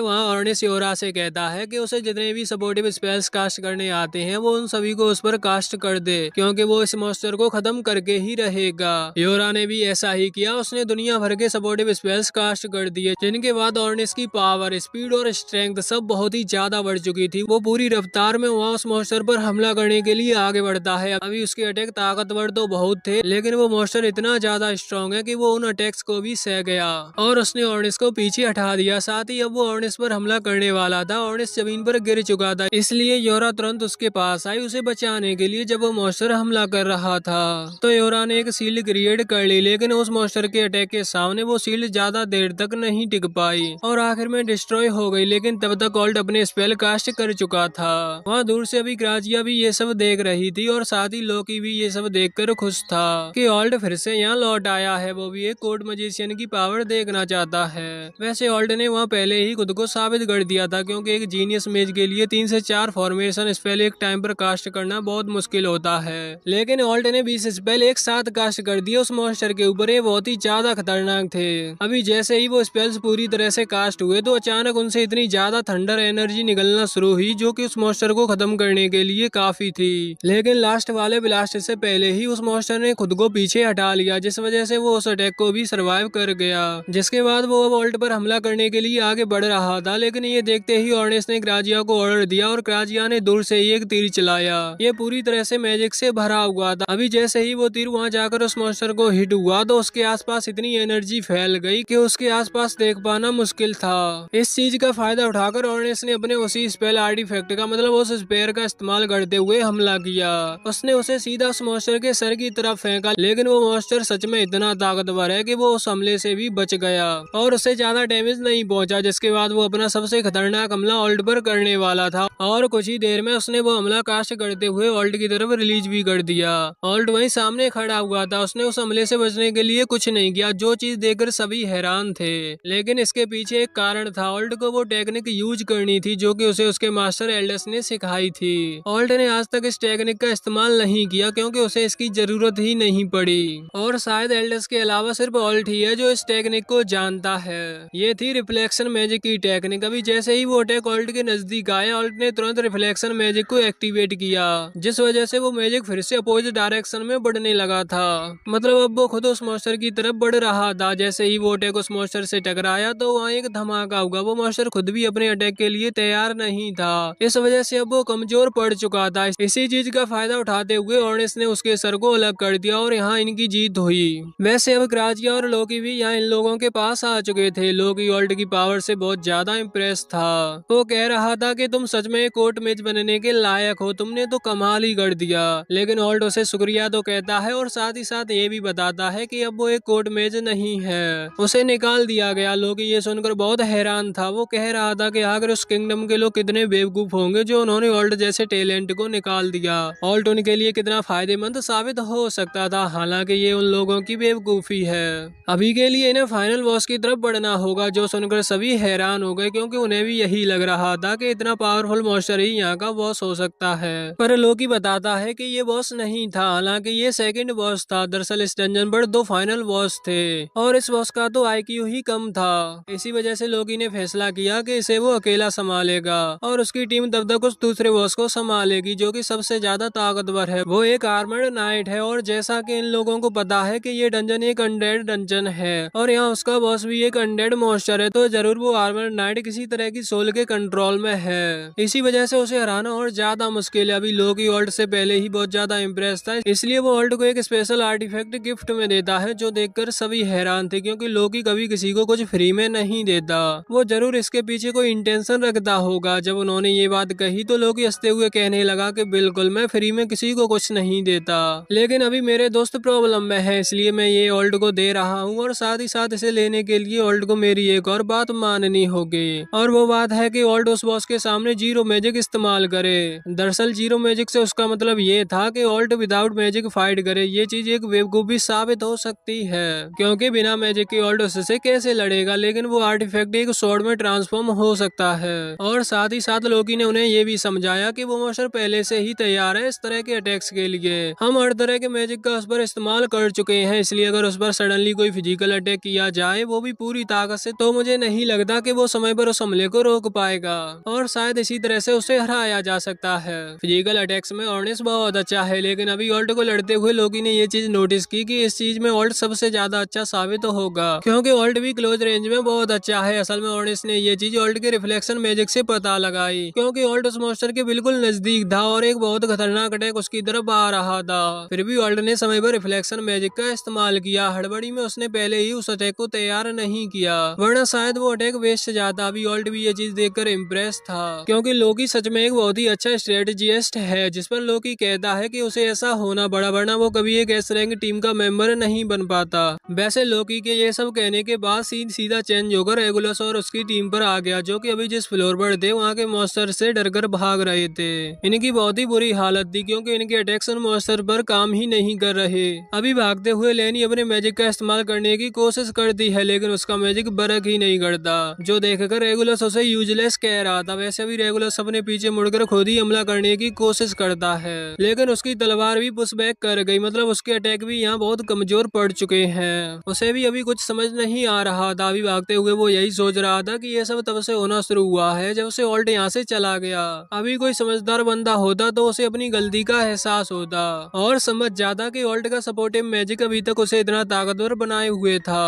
वहाँ ऑर्निस योरा से कहता है कि उसे जितने भी सपोर्टिव स्पेल्स कास्ट करने आते हैं वो उन सभी को उस पर कास्ट कर दे, क्योंकि वो इस मॉन्स्टर को खत्म करके ही रहेगा। योरा ने भी ऐसा ही किया, उसने दुनिया भर के सपोर्टिव स्पेल्स कास्ट कर दिए, जिनके बाद ऑर्निस की पावर, स्पीड और स्ट्रेंथ सब बहुत ही ज्यादा बढ़ चुकी थी। वो पूरी रफ्तार में वहाँ उस मॉन्स्टर पर हमला करने के लिए आगे बढ़ता है। अभी उसके अटैक ताकतवर तो बहुत थे, लेकिन वो मॉन्स्टर इतना ज्यादा स्ट्रॉन्ग है कि वो उन अटैक्स को भी सह गया और उसने ऑर्निस को पीछे हटा दिया। साथ ही अब वो ऑर्निस पर हमला करने वाला था। ऑर्निस जमीन पर गिर चुका था, इसलिए योरा तुरंत उसके पास आई उसे बचाने के लिए। जब वो मॉन्स्टर हमला कर रहा था तो योरा ने एक शील्ड क्रिएट कर ली, लेकिन उस मॉन्स्टर के अटैक के सामने वो शील्ड ज्यादा देर तक नहीं टिक पाई और आखिर में डिस्ट्रॉय हो गई। लेकिन तब तक ऑल्ट अपने स्पेल कास्ट कर चुका था। वहाँ दूर से अभी ग्राजिया भी ये सब देख रही थी और साथ ही लोकी भी ये सब देखकर खुश था कि ऑल्ट फिर से यहाँ लौट आया है। वो भी एक कोड मजिशियन की पावर देखना चाहता है। वैसे ऑल्ट ने वहाँ पहले ही खुद को साबित कर दिया था, क्योंकि एक जीनियस मेज के लिए 3 से 4 फॉर्मेशन स्पेल एक टाइम पर कास्ट करना बहुत मुश्किल होता है। लेकिन ऑल्ट ने 20 स्पेल एक साथ कास्ट कर दिए उस मॉन्स्टर के ऊपर। ये बहुत ही ज्यादा खतरनाक थे। अभी जैसे ही वो स्पेल्स पूरी तरह से कास्ट हुए तो अचानक उनसे इतनी ज्यादा थंडर एनर्जी निकलना शुरू हुई, जो कि उस मॉन्स्टर को खत्म करने के लिए काफी थी। लेकिन लास्ट वाले ब्लास्ट से पहले ही उस मॉन्स्टर ने खुद को पीछे हटा लिया, जिस वजह से वो उस अटैक को भी सर्वाइव कर गया। जिसके बाद वो अब ऑल्ट पर हमला करने के लिए आगे बढ़ रहा था, लेकिन ये देखते ही ऑर्निस ने ग्राजिया को ऑर्डर दिया और ग्राजिया ने दूर से ही एक तीर चलाया। ये पूरी तरह से मैजिक से भरा हुआ था। अभी जैसे ही वो तीर वहाँ जाकर उस मॉन्स्टर को हिट हुआ तो उसके आसपास इतनी एनर्जी फैल गई कि उसके आसपास देख पाना मुश्किल था। इस चीज का फायदा उठाकर ऑर्निस ने अपने उसी स्पेल आर्टिफैक्ट का मतलब उस स्पेयर का इस्तेमाल करते हुए हमला किया। उसने उसे सीधा उस मॉन्स्टर के सर की तरफ फेंका, लेकिन वो मॉन्स्टर सच में इतना ताकतवर है कि वो उस हमले से भी बच गया और उसे ज्यादा डैमेज नहीं पहुंचा। जिसके बाद वो अपना सबसे खतरनाक हमला ऑल्ट पर करने वाला था और कुछ ही देर में उसने वो हमला कास्ट करते हुए ऑल्ट की तरफ रिलीज भी कर दिया। ऑल्ट वहीं सामने खड़ा हुआ था। उसने उस हमले से बचने के लिए कुछ नहीं किया, जो चीज देखकर सभी हैरान थे। लेकिन इसके पीछे एक कारण था। ऑल्ट को वो टेक्निक यूज करनी थी जो कि उसे उसके मास्टर एल्डस ने सिखाई थी। ऑल्ट ने आज तक इस टेक्निक का इस्तेमाल नहीं किया, क्योंकि उसे इसकी जरूरत ही नहीं पड़ी और शायद एल्डस के अलावा सिर्फ ऑल्ट ही है जो इस टेक्निक को जानता है। ये थी रिफ्लेक्शन मैजिक की टेक्निक। अभी जैसे ही वो अटैक ऑल्ट के नजदीक आया, ऑल्ट ने तुरंत रिफ्लेक्शन मैजिक को एक्टिवेट किया, जिस वजह से वो मैजिक फिर से अपोजिट डायरेक्शन में बढ़ने लगा था। मतलब अब वो खुद उस मॉन्स्टर की तरफ बढ़ रहा था। जैसे ही वो अटैक उस मॉन्स्टर से टकराया तो वहाँ एक धमाका हुआ। वो मॉन्स्टर खुद भी अपने अटैक के लिए तैयार नहीं था, इस वजह से अब वो कमजोर पड़ चुका था। इसी चीज का फायदा उठाते हुए ऑर्निस ने उसके सर को अलग कर दिया और यहाँ इनकी जीत हुई। वैसे अब ग्राजिया और लोकी भी यहाँ इन लोगों के पास आ चुके थे। लोकी ऑल्ट की पावर से बहुत ज्यादा इम्प्रेस था। वो कह रहा था कि तुम सच में कोर्ट मेज बनने के लायक हो, तुमने तो कमाल ही कर दिया। लेकिन ऑल्ट उसे शुक्रिया तो कहता है और साथ ही साथ ये भी बताता है कि अब वो एक कोर्ट मेज नहीं है, उसे निकाल दिया गया। लोकी ये सुनकर बहुत हैरान था। वो कह रहा था कि आखिर उस किंगडम के लोग कितने बेवकूफ होंगे जो उन्होंने ऑल्ट जैसे टैलेंट को निकाल दिया। ऑल्ट उनके लिए कितना फायदेमंद साबित हो सकता था, हालांकि ये उन लोगों की बेवकूफी है। अभी के लिए इन्हें फाइनल बॉस की तरफ बढ़ना होगा, जो सुनकर सभी हैरान हो गए, क्योंकि उन्हें भी यही लग रहा था कि इतना पावरफुल मॉन्स्टर ही यहाँ का बॉस हो सकता है। पर लोकी बताता है कि ये बॉस नहीं था, हालांकि ये सेकंड बॉस था। दरअसल इस डंजन पर 2 फाइनल बॉस थे और इस बॉस का तो आईक्यू ही कम था। इसी वजह से लोकी ने फैसला किया कि इसे वो अकेला संभालेगा और उसकी टीम तब तक उस दूसरे बॉस को संभालेगी जो कि सबसे ज्यादा ताकतवर है। वो एक आर्मर्ड नाइट है और जैसा कि इन लोगों को पता है कि ये डंजन एक अनडेड डंजन है और यहाँ उसका बॉस भी एक अनडेड मॉन्स्टर है, तो जरूर वो आर्मर्ड नाइट किसी तरह की सोल के कंट्रोल में है। इसी वजह से उसे हराना और ज्यादा मुश्किल है। अभी लोकी ऑल्ट से पहले ही बहुत ज्यादा इम्प्रेस था, इसलिए वो ऑल्ट को एक स्पेशल आर्टिफैक्ट गिफ्ट में देता है, जो देखकर सभी हैरान थे, क्योंकि लोकी कभी किसी को कुछ फ्री में नहीं देता। वो जरूर इसके पीछे कोई इंटेंशन रखता होगा। जब उन्होंने ये बात कही तो लोकी हंसते हुए कहने लगा कि बिल्कुल, मैं फ्री में किसी को कुछ नहीं देता, लेकिन अभी मेरे दोस्त प्रॉब्लम में है, इसलिए मैं ये ऑल्ट को दे रहा हूँ और साथ ही साथ इसे लेने के लिए ऑल्ट को मेरी एक और बात माननी होगी। और वो बात है कि ऑल्ट उस बॉस के सामने जीरो मैजिक इस्तेमाल करे। दरअसल जीरो मैजिक से उसका मतलब ये था कि ऑल्ट विदाउट मैजिक फाइट करे। ये चीज एक बेवकूफी साबित हो सकती है, क्योंकि बिना मैजिक के ऑल्ट उससे कैसे लड़ेगा। लेकिन वो आर्टिफैक्ट एक स्वॉर्ड में ट्रांसफॉर्म हो सकता है। और साथ ही साथ लोकी ने उन्हें ये भी समझाया कि वो मॉन्स्टर पहले से ही तैयार है इस तरह के अटैक्स के लिए। हम हर तरह के मैजिक का उस पर इस्तेमाल कर चुके हैं, इसलिए अगर उस पर सडनली कोई फिजिकल अटैक किया जाए, वो भी पूरी ताकत से, तो मुझे नहीं लगता कि वो समय पर उस हमले को रोक पाएगा और शायद इसी तरह से उसे हराया जा सकता है। फिजिकल अटैक्स में ऑर्निस बहुत अच्छा है, लेकिन अभी ऑल्ट को लड़ते हुए लोकी ने ये चीज नोटिस की कि इस चीज में ऑल्ट सबसे ज्यादा अच्छा साबित होगा, क्योंकि ऑल्ट भी क्लोज रेंज में बहुत अच्छा है। असल में ऑर्निस ने ये चीज ऑल्ट के रिफ्लेक्शन मैजिक से पता लगाई, क्योंकि ऑल्ट उस मॉन्स्टर मॉन्स्टर के बिल्कुल नजदीक था और एक बहुत खतरनाक अटैक उसकी तरफ आ रहा था। फिर भी वर्ल्ड ने समय पर रिफ्लेक्शन मैजिक का इस्तेमाल किया। हड़बड़ी में उसने पहले ही उस अटैक को तैयार नहीं किया, वरना शायद वो अटैक वेस्ट जाता। अभी वर्ल्ड भी ये चीज देखकर इम्प्रेस था, क्योंकि लोकी सच में एक बहुत ही अच्छा स्ट्रेटेजिस्ट है, जिस पर लोकी कहता है कि उसे ऐसा होना पड़ा, वरना वो कभी एक एस रैंक टीम का मेंबर नहीं बन पाता। वैसे लोकी के ये सब कहने के बाद सीन सीधा चेंज होकर रेगुलस और उसकी टीम पर आ गया, जो कि अभी जिस फ्लोर पर थे वहाँ के मॉन्स्टर से डरकर भाग रहे थे। इनकी बहुत ही बुरी हालत थी, क्योंकि इनके अटैक्स मॉन्स्टर पर काम ही नहीं कर रहे। अभी भागते हुए लेनी अपने मैजिक का इस्तेमाल करने की कोशिश करती है, लेकिन उसका मैजिक वर्क ही नहीं करता, जो देखकर रेगुलस उसे यूजलेस कह रहा था। वैसे भी रेगुलस अपने पीछे मुड़कर खुद ही हमला करने की कोशिश करता है, लेकिन उसकी तलवार भी पुश बैक कर गई। मतलब उसके अटैक भी यहाँ बहुत कमजोर पड़ चुके हैं। उसे भी अभी कुछ समझ नहीं आ रहा था। अभी भागते हुए वो यही सोच रहा था कि ये सब तब से होना शुरू हुआ है जब से ऑल्ट यहाँ से चला गया। अभी कोई समझदार बंदा होता तो उसे अपनी गलती का एहसास होता और समझ जाता कि ऑल्ट का सपोर्टिव मैजिक अभी तक उसे इतना ताकतवर बनाए हुए था।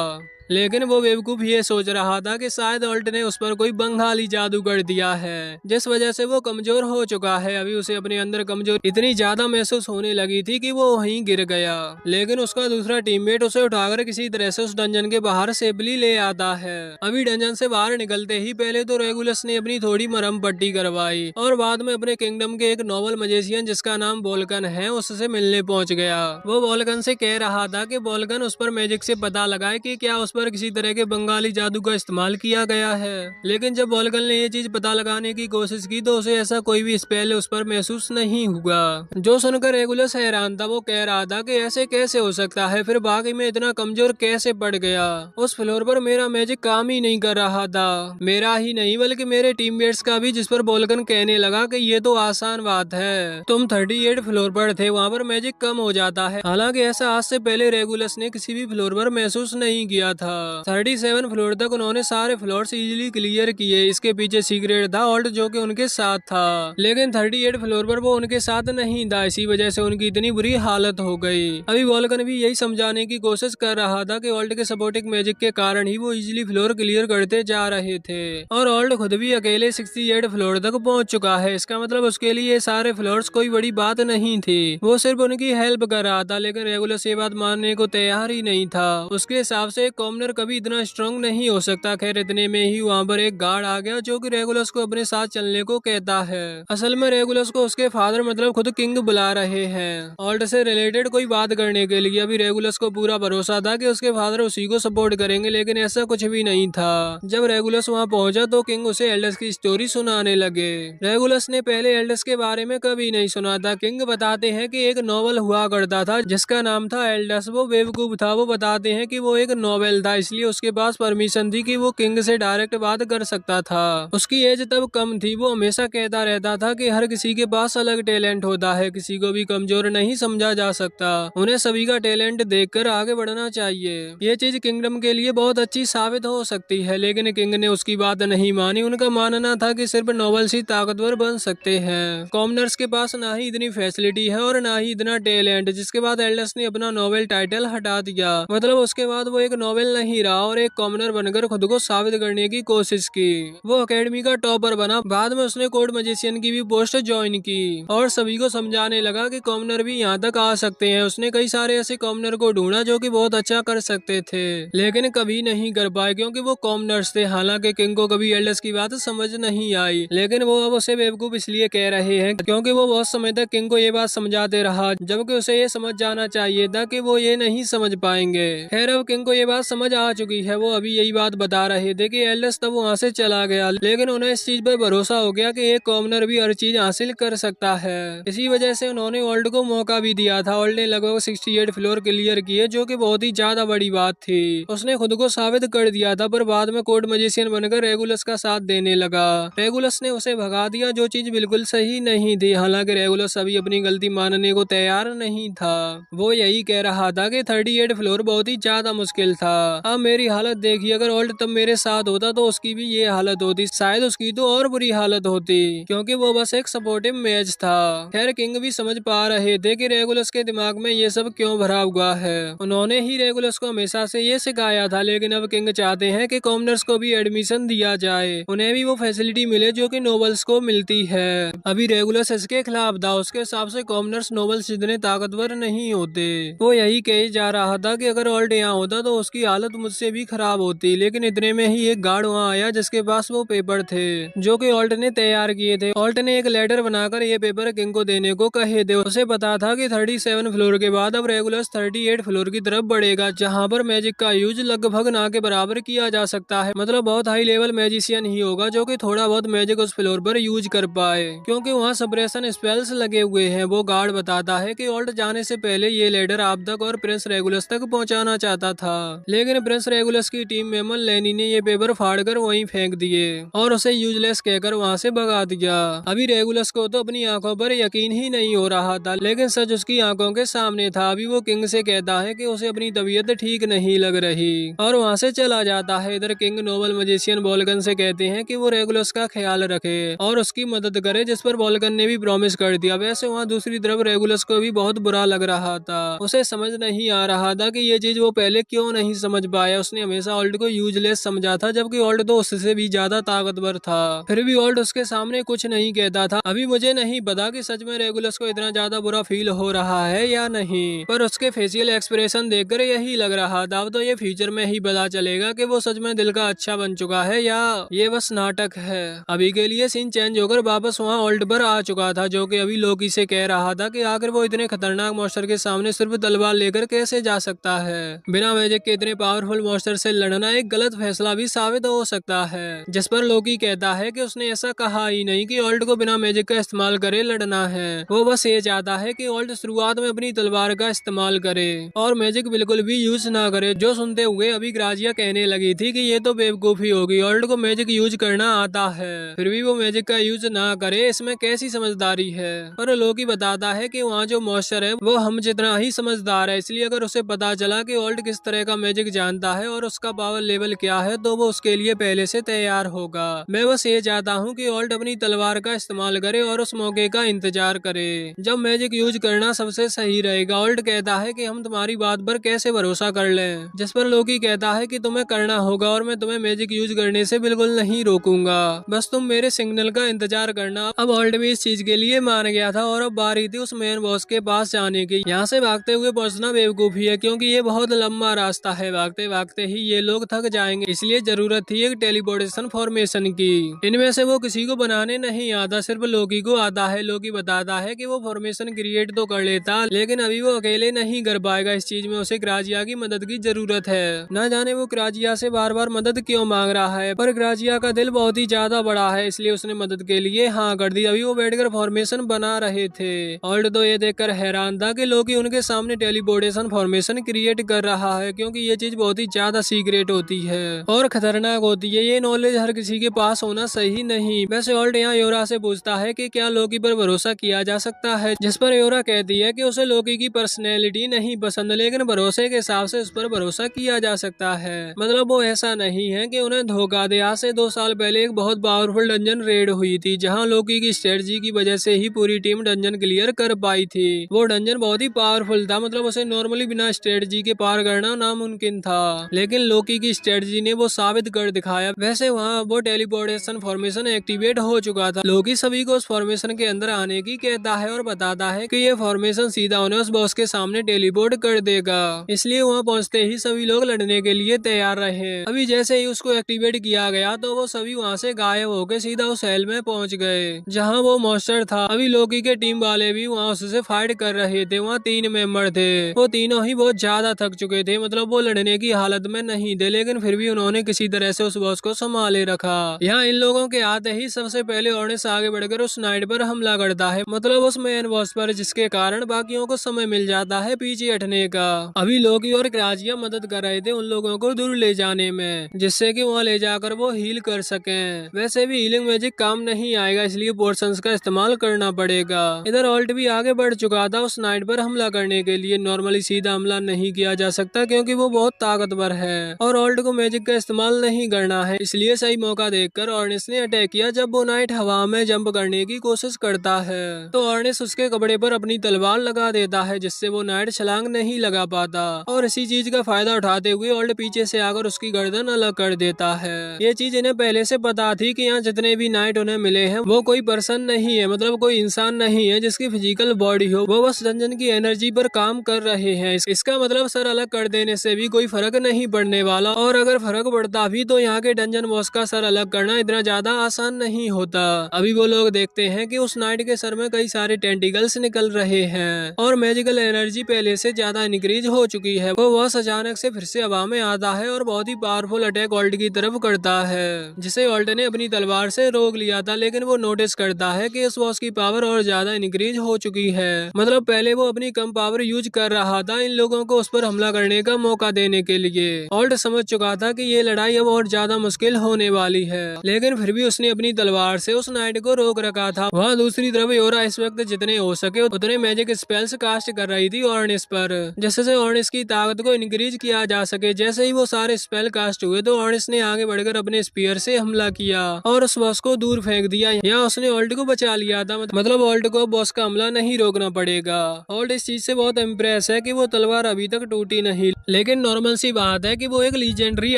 लेकिन वो बेवकूफ ये सोच रहा था कि शायद ऑल्ट ने उस पर कोई बंगाली जादू कर दिया है, जिस वजह से वो कमजोर हो चुका है। अभी उसे अपने अंदर कमजोर इतनी ज्यादा महसूस होने लगी थी कि वो वहीं गिर गया, लेकिन उसका दूसरा टीममेट उसे उठाकर किसी तरह से उस डंजन के बाहर सेफली ले आता है। अभी डंजन से बाहर निकलते ही पहले तो रेगुलस ने अपनी थोड़ी मरहम पट्टी करवाई और बाद में अपने किंगडम के एक नोबल मजिशियन जिसका नाम वोल्कन है उससे मिलने पहुंच गया। वो वोल्कन से कह रहा था कि वोल्कन उस पर मैजिक से पता लगाए कि क्या उस पर किसी तरह के बंगाली जादू का इस्तेमाल किया गया है। लेकिन जब वोल्कन ने ये चीज पता लगाने की कोशिश की तो उसे ऐसा कोई भी स्पेल उस पर महसूस नहीं हुआ। जो सुनकर रेगुलस हैरान था। वो कह रहा था कि ऐसे कैसे हो सकता है, फिर बाकी में इतना कमजोर कैसे पड़ गया। उस फ्लोर पर मेरा मैजिक काम ही नहीं कर रहा था, मेरा ही नहीं बल्कि मेरे टीममेट्स का भी, जिस पर वोल्कन कहने लगा कि ये तो आसान बात है, तुम 38 फ्लोर पर थे, वहाँ पर मैजिक कम हो जाता है। हालांकि ऐसा आज से पहले रेगुलस ने किसी भी फ्लोर पर महसूस नहीं किया था। 37 फ्लोर तक उन्होंने सारे फ्लोर्स इजीली क्लियर किए। इसके पीछे सीक्रेट था ऑल्ट जो कि उनके साथ था, लेकिन 38 फ्लोर पर वो उनके साथ नहीं था। इसी वजह से उनकी इतनी बुरी हालत हो गई। अभी वोल्कन भी यही समझाने की कोशिश कर रहा था कि ऑल्ट के सपोर्टिंग मैजिक के कारण ही वो इजीली फ्लोर क्लियर करते जा रहे थे, और ऑल्ट खुद भी अकेले 68 फ्लोर तक पहुंच चुका है। इसका मतलब उसके लिए ये सारे फ्लोर्स कोई बड़ी बात नहीं थी, वो सिर्फ उनकी हेल्प कर रहा था। लेकिन रेगुलस ये बात मानने को तैयार ही नहीं था। उसके हिसाब से एक कॉमनर कभी इतना स्ट्रांग नहीं हो सकता। खैर इतने में ही वहाँ पर एक गार्ड आ गया जो कि रेगुलस को अपने साथ चलने को कहता है। असल में रेगुलस को उसके फादर मतलब खुद किंग बुला रहे हैं ऑल्ट से रिलेटेड कोई बात करने के लिए। अभी रेगुलस को पूरा भरोसा था कि उसके फादर उसी को सपोर्ट करेंगे, लेकिन ऐसा कुछ भी नहीं था। जब रेगुलस वहाँ पहुंचा तो किंग उसे एल्डर्स की स्टोरी सुनाने लगे। रेगुलस ने पहले एल्डर्स के बारे में कभी नहीं सुना था। किंग बताते हैं कि एक नॉवल हुआ करता था जिसका नाम था एल्डर्स। वो बेवकूफ था। वो बताते हैं कि वो एक नॉवेल था, इसलिए उसके पास परमिशन थी कि वो किंग से डायरेक्ट बात कर सकता था। उसकी एज तब कम थी। वो हमेशा कहता रहता था कि हर किसी के पास अलग टैलेंट होता है, किसी को भी कमजोर नहीं समझा जा सकता, उन्हें सभी का टैलेंट देखकर आगे बढ़ना चाहिए। ये चीज किंगडम के लिए बहुत अच्छी साबित हो सकती है, लेकिन किंग ने उसकी बात नहीं मानी। उनका मानना था कि सिर्फ नॉवेल्स ही ताकतवर बन सकते हैं, कॉमनर्स के पास ना ही इतनी फैसिलिटी है और ना ही इतना टैलेंट। जिसके बाद एल्डर्स ने अपना नोवेल टाइटल हटा दिया। मतलब उसके बाद वो एक नोवेल नहीं रहा और एक कॉमनर बनकर खुद को साबित करने की कोशिश की। वो एकेडमी का टॉपर बना। बाद में उसने कोड मजिशियन की भी पोस्ट ज्वाइन की और सभी को समझाने लगा कि कॉमनर भी यहाँ तक आ सकते हैं। उसने कई सारे ऐसे कॉमनर को ढूंढा जो कि बहुत अच्छा कर सकते थे, लेकिन कभी नहीं कर पाए क्योंकि वो कॉमनर्स थे। हालांकि किंग को कभी एल्डर्स की बात समझ नहीं आई, लेकिन वो अब उसे बेवकूफ इसलिए कह रहे हैं क्योंकि वो बहुत समय तक किंग को ये बात समझाते रहा, जबकि उसे ये समझ जाना चाहिए था कि वो ये नहीं समझ पाएंगे। खैर अब किंग को ये बात समझ आ चुकी है। वो अभी यही बात बता रहे थे कि एल्डर्स तब वहाँ से चला गया, लेकिन उन्हें इस चीज पर भरोसा हो गया कि एक कॉमनर भी हर चीज हासिल कर सकता है। इसी वजह से उन्होंने ओल्ड को मौका भी दिया था। ओल्ड ने लगभग 68 फ्लोर क्लियर किए, जो कि बहुत ही ज्यादा बड़ी बात थी। उसने खुद को साबित कर दिया था, पर बाद में कोड मजिशियन बनकर रेगुलस का साथ देने लगा। रेगुलस ने उसे भगा दिया, जो चीज बिल्कुल सही नहीं थी। हालांकि रेगुलस अभी अपनी गलती मानने को तैयार नहीं था। वो यही कह रहा था कि 38 फ्लोर बहुत ही ज्यादा मुश्किल था अब मेरी हालत देखिए, अगर ऑल्ट तब मेरे साथ होता तो उसकी भी ये हालत होती, शायद उसकी तो और बुरी हालत होती, क्योंकि वो बस एक सपोर्टिव मैच था। खैर किंग भी समझ पा रहे थे कि रेगुलस के दिमाग में ये सब क्यों भरा हुआ है। उन्होंने ही रेगुलस को हमेशा से ये सिखाया था, लेकिन अब किंग चाहते हैं कि कॉमनर्स को भी एडमिशन दिया जाए, उन्हें भी वो फैसिलिटी मिले जो कि नोबल्स को मिलती है। अभी रेगुलस इसके खिलाफ था, उसके हिसाब से कॉमनर्स नोबल्स इतने ताकतवर नहीं होते। वो यही कही जा रहा था कि अगर ऑल्ट यहाँ होता तो उसकी हालत मुझसे भी खराब होती, लेकिन इतने में ही एक गार्ड वहाँ आया जिसके पास वो पेपर थे जो कि ऑल्ट ने तैयार किए थे। ऑल्ट ने एक लेटर बनाकर ये पेपर किंग को देने को कहे थे। उसे पता था कि 37 फ्लोर के बाद अब रेगुलस 38 फ्लोर की तरफ बढ़ेगा, जहाँ पर मैजिक का यूज लगभग ना के बराबर किया जा सकता है। मतलब बहुत हाई लेवल मैजिशियन ही होगा जो कि थोड़ा बहुत मैजिक उस फ्लोर पर यूज कर पाए, क्योंकि वहाँ सप्रेशन स्पेल्स लगे हुए हैं। वो गार्ड बताता है कि ऑल्ट जाने से पहले ये लेटर आप तक और प्रिंस रेगुलस तक पहुँचाना चाहता था, लेकिन प्रिंस रेगुलस की टीम मेंबर लेनी ने ये पेपर फाड़कर वहीं फेंक दिए और उसे यूजलेस कहकर वहाँ से भगा दिया। अभी रेगुलस को तो अपनी आंखों पर यकीन ही नहीं हो रहा था, लेकिन सच उसकी आंखों के सामने था। अभी वो किंग से कहता है कि उसे अपनी तबीयत ठीक नहीं लग रही और वहाँ से चला जाता है। इधर किंग नोबल मजिशियन वोल्गन से कहते हैं कि वो रेगुलस का ख्याल रखे और उसकी मदद करे, जिस पर वोल्गन ने भी प्रॉमिस कर दिया। वैसे वहाँ दूसरी तरफ रेगुलस को भी बहुत बुरा लग रहा था, उसे समझ नहीं आ रहा था कि ये चीज वो पहले क्यों नहीं समझ पाया। उसने हमेशा ऑल्ट को यूजलेस समझा था, जबकि ऑल्ट तो उससे भी ज्यादा ताकतवर था, फिर भी ऑल्ट उसके सामने कुछ नहीं कहता था। अभी मुझे नहीं पता कि सच में रेगुलस को इतना ज्यादा बुरा फील हो रहा है या नहीं, पर उसके फेशियल एक्सप्रेशन देखकर यही लग रहा था। अब तो ये फ्यूचर में ही पता चलेगा कि वो सच में दिल का अच्छा बन चुका है या ये बस नाटक है। अभी के लिए सीन चेंज होकर वापस वहाँ ऑल्ट पर आ चुका था, जो कि अभी लोकी से कह रहा था कि आखिर वो इतने खतरनाक मॉन्स्टर के सामने सिर्फ तलवार लेकर कैसे जा सकता है। बिना मैजिक के इतने पावरफुल मॉन्स्टर से लड़ना एक गलत फैसला भी साबित हो सकता है, जिस पर लोकी कहता है कि उसने ऐसा कहा ही नहीं कि ऑल्ट को बिना मैजिक का इस्तेमाल करे लड़ना है। वो बस ये चाहता है कि ऑल्ट शुरुआत में अपनी तलवार का इस्तेमाल करे और मैजिक बिल्कुल भी यूज ना करे। जो सुनते हुए अभी ग्राजिया कहने लगी थी कि ये तो बेवकूफी होगी, ऑल्ट को मैजिक यूज करना आता है, फिर भी वो मैजिक का यूज ना करे, इसमें कैसी समझदारी है। पर लोकी बताता है कि वहाँ जो मॉन्स्टर है वो हम जितना ही समझदार है, इसलिए अगर उसे पता चला कि ऑल्ट किस तरह का मैजिक जानता है और उसका पावर लेवल क्या है तो वो उसके लिए पहले से तैयार होगा। मैं बस ये चाहता हूँ कि ऑल्ट अपनी तलवार का इस्तेमाल करे और उस मौके का इंतजार करे जब मैजिक यूज करना सबसे सही रहेगा। ऑल्ट कहता है कि हम तुम्हारी बात पर कैसे भरोसा कर लें, जिस पर लोकी कहता है कि तुम्हें करना होगा और मैं तुम्हें मैजिक यूज करने से बिल्कुल नहीं रोकूंगा, बस तुम मेरे सिग्नल का इंतजार करना। अब ऑल्ट भी इस चीज के लिए मान गया था और अब बारी थी उस मेन बॉस के पास जाने की। यहाँ से भागते हुए पहुंचना बेवकूफी है, क्योंकि ये बहुत लंबा रास्ता है, भागते भागते ही ये लोग थक जाएंगे, इसलिए जरूरत थी एक टेलीपोर्टेशन फॉर्मेशन की। इनमें से वो किसी को बनाने नहीं आता, सिर्फ लोकी को आता है। लोकी बताता है कि वो फॉर्मेशन क्रिएट तो कर लेता, लेकिन अभी वो अकेले नहीं कर पाएगा, इस चीज में उसे ग्राजिया की मदद की जरूरत है। न जाने वो ग्राजिया से बार बार मदद क्यों मांग रहा है, पर ग्राजिया का दिल बहुत ही ज्यादा बड़ा है, इसलिए उसने मदद के लिए हाँ कर दी। अभी वो बैठकर फॉर्मेशन बना रहे थे। ऑल्ट तो ये देखकर हैरान था कि लोकी उनके सामने टेलीपोर्टेशन फॉर्मेशन क्रिएट कर रहा है, क्योंकि ये चीज बहुत ही ज्यादा सीक्रेट होती है और खतरनाक होती है। ये नॉलेज हर किसी के पास होना सही नहीं। वैसे ऑल्ट यहाँ योरा से पूछता है कि क्या लोकी पर भरोसा किया जा सकता है, जिस पर योरा कहती है कि उसे लोकी की पर्सनैलिटी नहीं पसंद, लेकिन भरोसे के हिसाब से उस पर भरोसा किया जा सकता है। मतलब वो ऐसा नहीं है कि उन्हें धोखा दे। आज से 2 साल पहले एक बहुत पावरफुल डंजन रेड हुई थी, जहाँ लोकी की स्ट्रेटजी की वजह से ही पूरी टीम डंजन क्लियर कर पाई थी। वो डंजन बहुत ही पावरफुल था, मतलब उसे नॉर्मली बिना स्ट्रेटजी के पार करना नामुमकिन था, लेकिन लोकी की स्ट्रेटजी ने वो साबित कर दिखाया। वैसे वहाँ वो टेलीपोर्टेशन फॉर्मेशन एक्टिवेट हो चुका था। लोकी सभी को उस फॉर्मेशन के अंदर आने की कहता है और बताता है कि ये फॉर्मेशन सीधा उन्हें उस बॉस के सामने टेलीपोर्ट कर देगा, इसलिए वहाँ पहुँचते ही सभी लोग लड़ने के लिए तैयार रहे। अभी जैसे ही उसको एक्टिवेट किया गया तो वो सभी वहाँ से गायब होकर सीधा उस हेल में पहुँच गए जहाँ वो मॉन्स्टर था। अभी लोकी के टीम वाले भी वहाँ उससे फाइट कर रहे थे। वहाँ 3 मेंबर थे, वो तीनों ही बहुत ज्यादा थक चुके थे, मतलब वो लड़ने की हालत में नहीं थे, लेकिन फिर भी उन्होंने किसी तरह से उस बॉस को संभाले रखा। यहाँ इन लोगों के आते ही सबसे पहले ऑर्नेस आगे बढ़कर उस नाइट पर हमला करता है, मतलब उस मेन बॉस पर, जिसके कारण बाकियों को समय मिल जाता है पीछे हटने का। अभी लोकी और ग्राजिया मदद कर रहे थे उन लोगों को दूर ले जाने में, जिससे कि वहाँ ले जाकर वो हील कर सकें। वैसे भी हीलिंग मैजिक काम नहीं आएगा, इसलिए पोर्शंस का इस्तेमाल करना पड़ेगा। इधर ऑल्ट भी आगे बढ़ चुका था उस नाइट पर हमला करने के लिए। नॉर्मली सीधा हमला नहीं किया जा सकता, क्योंकि वो बहुत ताकतवर है और ऑल्ट को मैजिक का इस्तेमाल नहीं करना है, इसलिए सही मौका देखकर ऑर्निस ने अटैक किया। जब वो नाइट हवा में जंप करने की कोशिश करता है तो ऑर्निस उसके कपड़े पर अपनी तलवार लगा देता है, जिससे वो नाइट छलांग नहीं लगा पाता और इसी चीज का फायदा उठाते हुए ऑल्ट पीछे से आकर उसकी गर्दन अलग कर देता है। ये चीज इन्हें पहले से पता थी कि यहाँ जितने भी नाइट उन्हें मिले हैं वो कोई पर्सन नहीं है, मतलब कोई इंसान नहीं है जिसकी फिजिकल बॉडी हो, वो बस डंजन की एनर्जी पर काम कर रहे हैं। इसका मतलब सर अलग कर देने से भी कोई फर्क नहीं पड़ने वाला, और अगर फर्क पड़ता भी तो यहाँ के डंजन बॉस का सर अलग करना इतना ज्यादा आसान नहीं होता। अभी वो लोग देखते हैं कि उस नाइट के सर में कई सारे टेंटिकल्स निकल रहे हैं और मैजिकल एनर्जी पहले से ज्यादा इंक्रीज हो चुकी है। वो बॉस अचानक से फिर से हवा में आता है और बहुत ही पावरफुल अटैक ऑल्ट की तरफ करता है, जिसे ऑल्ट ने अपनी तलवार से रोक लिया था। लेकिन वो नोटिस करता है कि उस बॉस की पावर और ज्यादा इंक्रीज हो चुकी है, मतलब पहले वो अपनी कम पावर यूज कर रहा था इन लोगों को उस पर हमला करने का मौका देने के लिए। ऑल्ट समझ चुका था कि ये लड़ाई अब और ज्यादा मुश्किल होने वाली है, लेकिन फिर भी उसने अपनी तलवार से उस नाइट को रोक रखा था। वहाँ दूसरी तरफ योरा इस वक्त जितने हो सके उतने मैजिक स्पेल्स कास्ट कर रही थी ऑर्निस पर, जिससे ऑर्निस की ताकत को इंक्रीज किया जा सके। जैसे ही वो सारे स्पेल कास्ट हुए तो ऑर्निस ने आगे बढ़कर अपने स्पीयर से हमला किया और उस बॉस को दूर फेंक दिया। यहाँ उसने ऑल्ट को बचा लिया था, मतलब ऑल्ट को बॉस का हमला नहीं रोकना पड़ेगा। ऑल्ट इस चीज से बहुत इम्प्रेस है कि वो तलवार अभी तक टूटी नहीं, लेकिन नॉर्मल सी बात है कि वो एक लीजेंडरी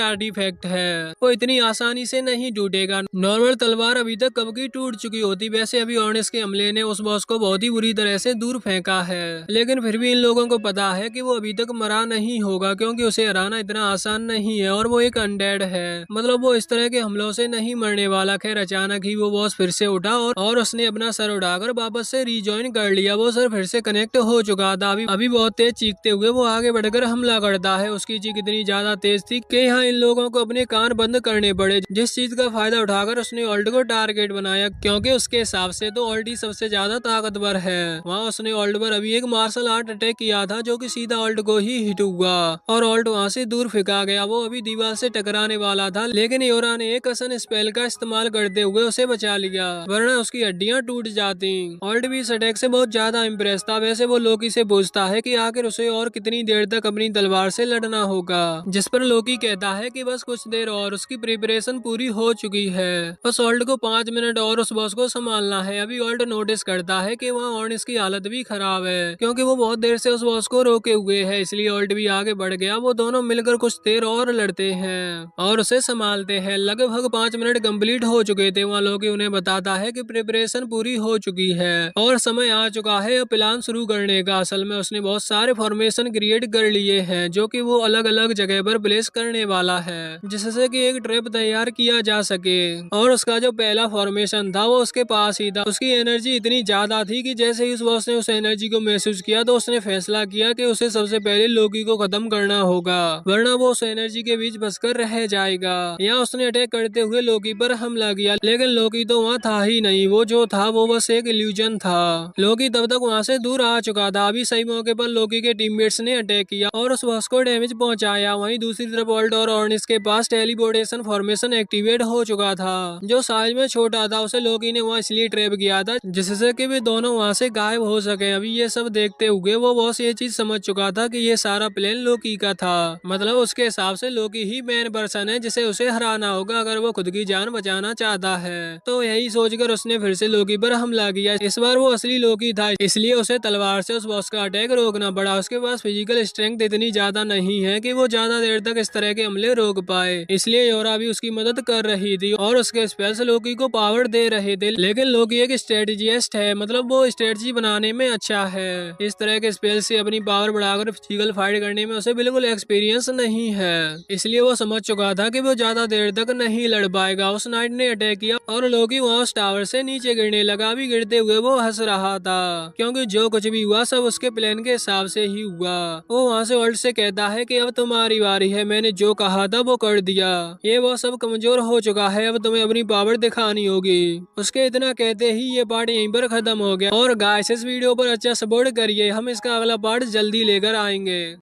आर्टिफैक्ट है, वो इतनी आसानी से नहीं टूटेगा। नॉर्मल तलवार अभी तक कब की टूट चुकी होती। वैसे अभी ऑर्निस के हमले ने उस बॉस को बहुत ही बुरी तरह से दूर फेंका है, लेकिन फिर भी इन लोगों को पता है कि वो अभी तक मरा नहीं होगा, क्योंकि उसे हराना इतना आसान नहीं है और वो एक अनडेड है, मतलब वो इस तरह के हमलों से नहीं मरने वाला। खैर अचानक ही वो बॉस फिर से उठा और उसने अपना सर उठाकर वापस से रिजॉइन कर लिया। वो सर फिर से कनेक्ट हो चुका था। अभी बहुत तेज चीखते हुए वो आगे बढ़कर हमला करता है। उसकी चीख इतनी ज्यादा तेज थी कि यहाँ इन लोगों को अपने कान बंद करने पड़े, जिस चीज का फायदा उठाकर उसने ऑल्ट को टारगेट बनाया, क्योंकि उसके हिसाब से तो ऑल्ट ही सबसे ज्यादा ताकतवर है। वहाँ उसने ऑल्ट पर अभी एक मार्शल आर्ट अटैक किया था जो कि सीधा ऑल्ट को ही हिट हुआ और ऑल्ट वहाँ से दूर फेंका गया। वो अभी दीवार से टकराने वाला था, लेकिन योरा ने एक असन स्पेल का इस्तेमाल करते हुए उसे बचा लिया, वरना उसकी हड्डियां टूट जाती। ऑल्ट भी इस अटैक से बहुत ज्यादा इम्प्रेस था। वैसे वो लोकी से पूछता है कि आखिर उसे और कितनी देर तक अपनी तलवार से लड़ना होगा, जिस पर लोकी कहता है कि बस कुछ देर और, उसकी प्रिपरेशन पूरी हो चुकी है, बस ऑल्ट को 5 मिनट और उस बॉस को संभालना है। अभी ऑल्ट नोटिस करता है कि वहाँ ऑर्निस की हालत भी खराब है, क्योंकि वो बहुत देर से उस बॉस को रोके हुए है, इसलिए ऑल्ट भी आगे बढ़ गया। वो दोनों मिलकर कुछ देर और लड़ते हैं और उसे संभालते हैं। लगभग 5 मिनट कंप्लीट हो चुके थे। वहाँ लोकी उन्हें बताता है कि प्रिपरेशन पूरी हो चुकी है और समय आ चुका है प्लान शुरू करने का। असल में उसने बहुत सारे फॉर्मेशन क्रिएट कर लिए हैं जो कि वो अलग अलग जगह पर प्लेस करने वाला है, जिससे कि एक ट्रैप तैयार किया जा सके। और उसका जो पहला फॉर्मेशन था वो उसके पास ही था। उसकी एनर्जी इतनी ज्यादा थी कि जैसे ही उस बॉस ने उस एनर्जी को महसूस किया तो उसने फैसला किया कि उसे सबसे पहले लोकी को खत्म करना होगा, वरना वो उस एनर्जी के बीच फंसकर रह जाएगा। यहाँ उसने अटैक करते हुए लोकी पर हमला किया, लेकिन लोकी तो वहाँ था ही नहीं। वो जो था वो बस एक इल्यूजन था। लोकी तब तक वहाँ से दूर आ चुका था। अभी सही मौके पर लोकी के टीममेट्स ने अटैक किया और उस बॉस को डैमेज पहुंचाया। वहीं दूसरी तरफ ऑल्ट और ऑर्निस के पास टेलीपोर्टेशन फॉर्मेशन एक्टिवेट हो चुका था, जो साइज में छोटा था। उसे लोकी ने वहाँ इसलिए ट्रैप किया था जिससे कि वे दोनों वहाँ से गायब हो सके। अभी ये सब देखते हुए वो बॉस ये चीज समझ चुका था कि ये सारा प्लान लोकी का था, मतलब उसके हिसाब से लोकी ही मेन पर्सन है जिसे उसे हराना होगा अगर वो खुद की जान बचाना चाहता है। तो यही सोचकर उसने फिर से लोकी पर हमला किया। इस बार वो असली लोकी था, इसलिए उसे तलवार से उस बॉस का अटैक रोकना पड़ा। उसके पास फिजिकल स्ट्रेंथ इतनी ज्यादा नहीं है कि वो ज्यादा देर तक इस तरह के हमले रोक पाए, इसलिए योरा भी उसकी मदद कर रही थी और उसके स्पेल्स लोकी को पावर दे रहे थे। लेकिन लोकी एक स्ट्रेटेजिस्ट है, मतलब वो स्ट्रेटजी बनाने में अच्छा है। इस तरह के स्पेल से अपनी पावर बढ़ाकर फिजिकल फाइट करने में उसे बिल्कुल एक्सपीरियंस नहीं है, इसलिए वो समझ चुका था कि वो ज्यादा देर तक नहीं लड़ पाएगा। उस नाइट ने अटैक किया और लोकी वहाँ उस टावर से नीचे गिरने लगा। भी गिरते हुए वो हंस रहा था, क्योंकि जो कुछ भी हुआ सब उसके प्लान के हिसाब से ही हुआ। वो वहाँ से ऑल्ट से कहता है कि अब तुम्हारी बारी है, मैंने जो कहा था वो कर दिया, ये वो सब कमजोर हो चुका है, अब तुम्हें अपनी पावर दिखानी होगी। उसके इतना कहते ही ये पार्ट यहीं पर खत्म हो गया। और गाइस इस वीडियो पर अच्छा सपोर्ट करिए, हम इसका अगला पार्ट जल्दी लेकर आएंगे।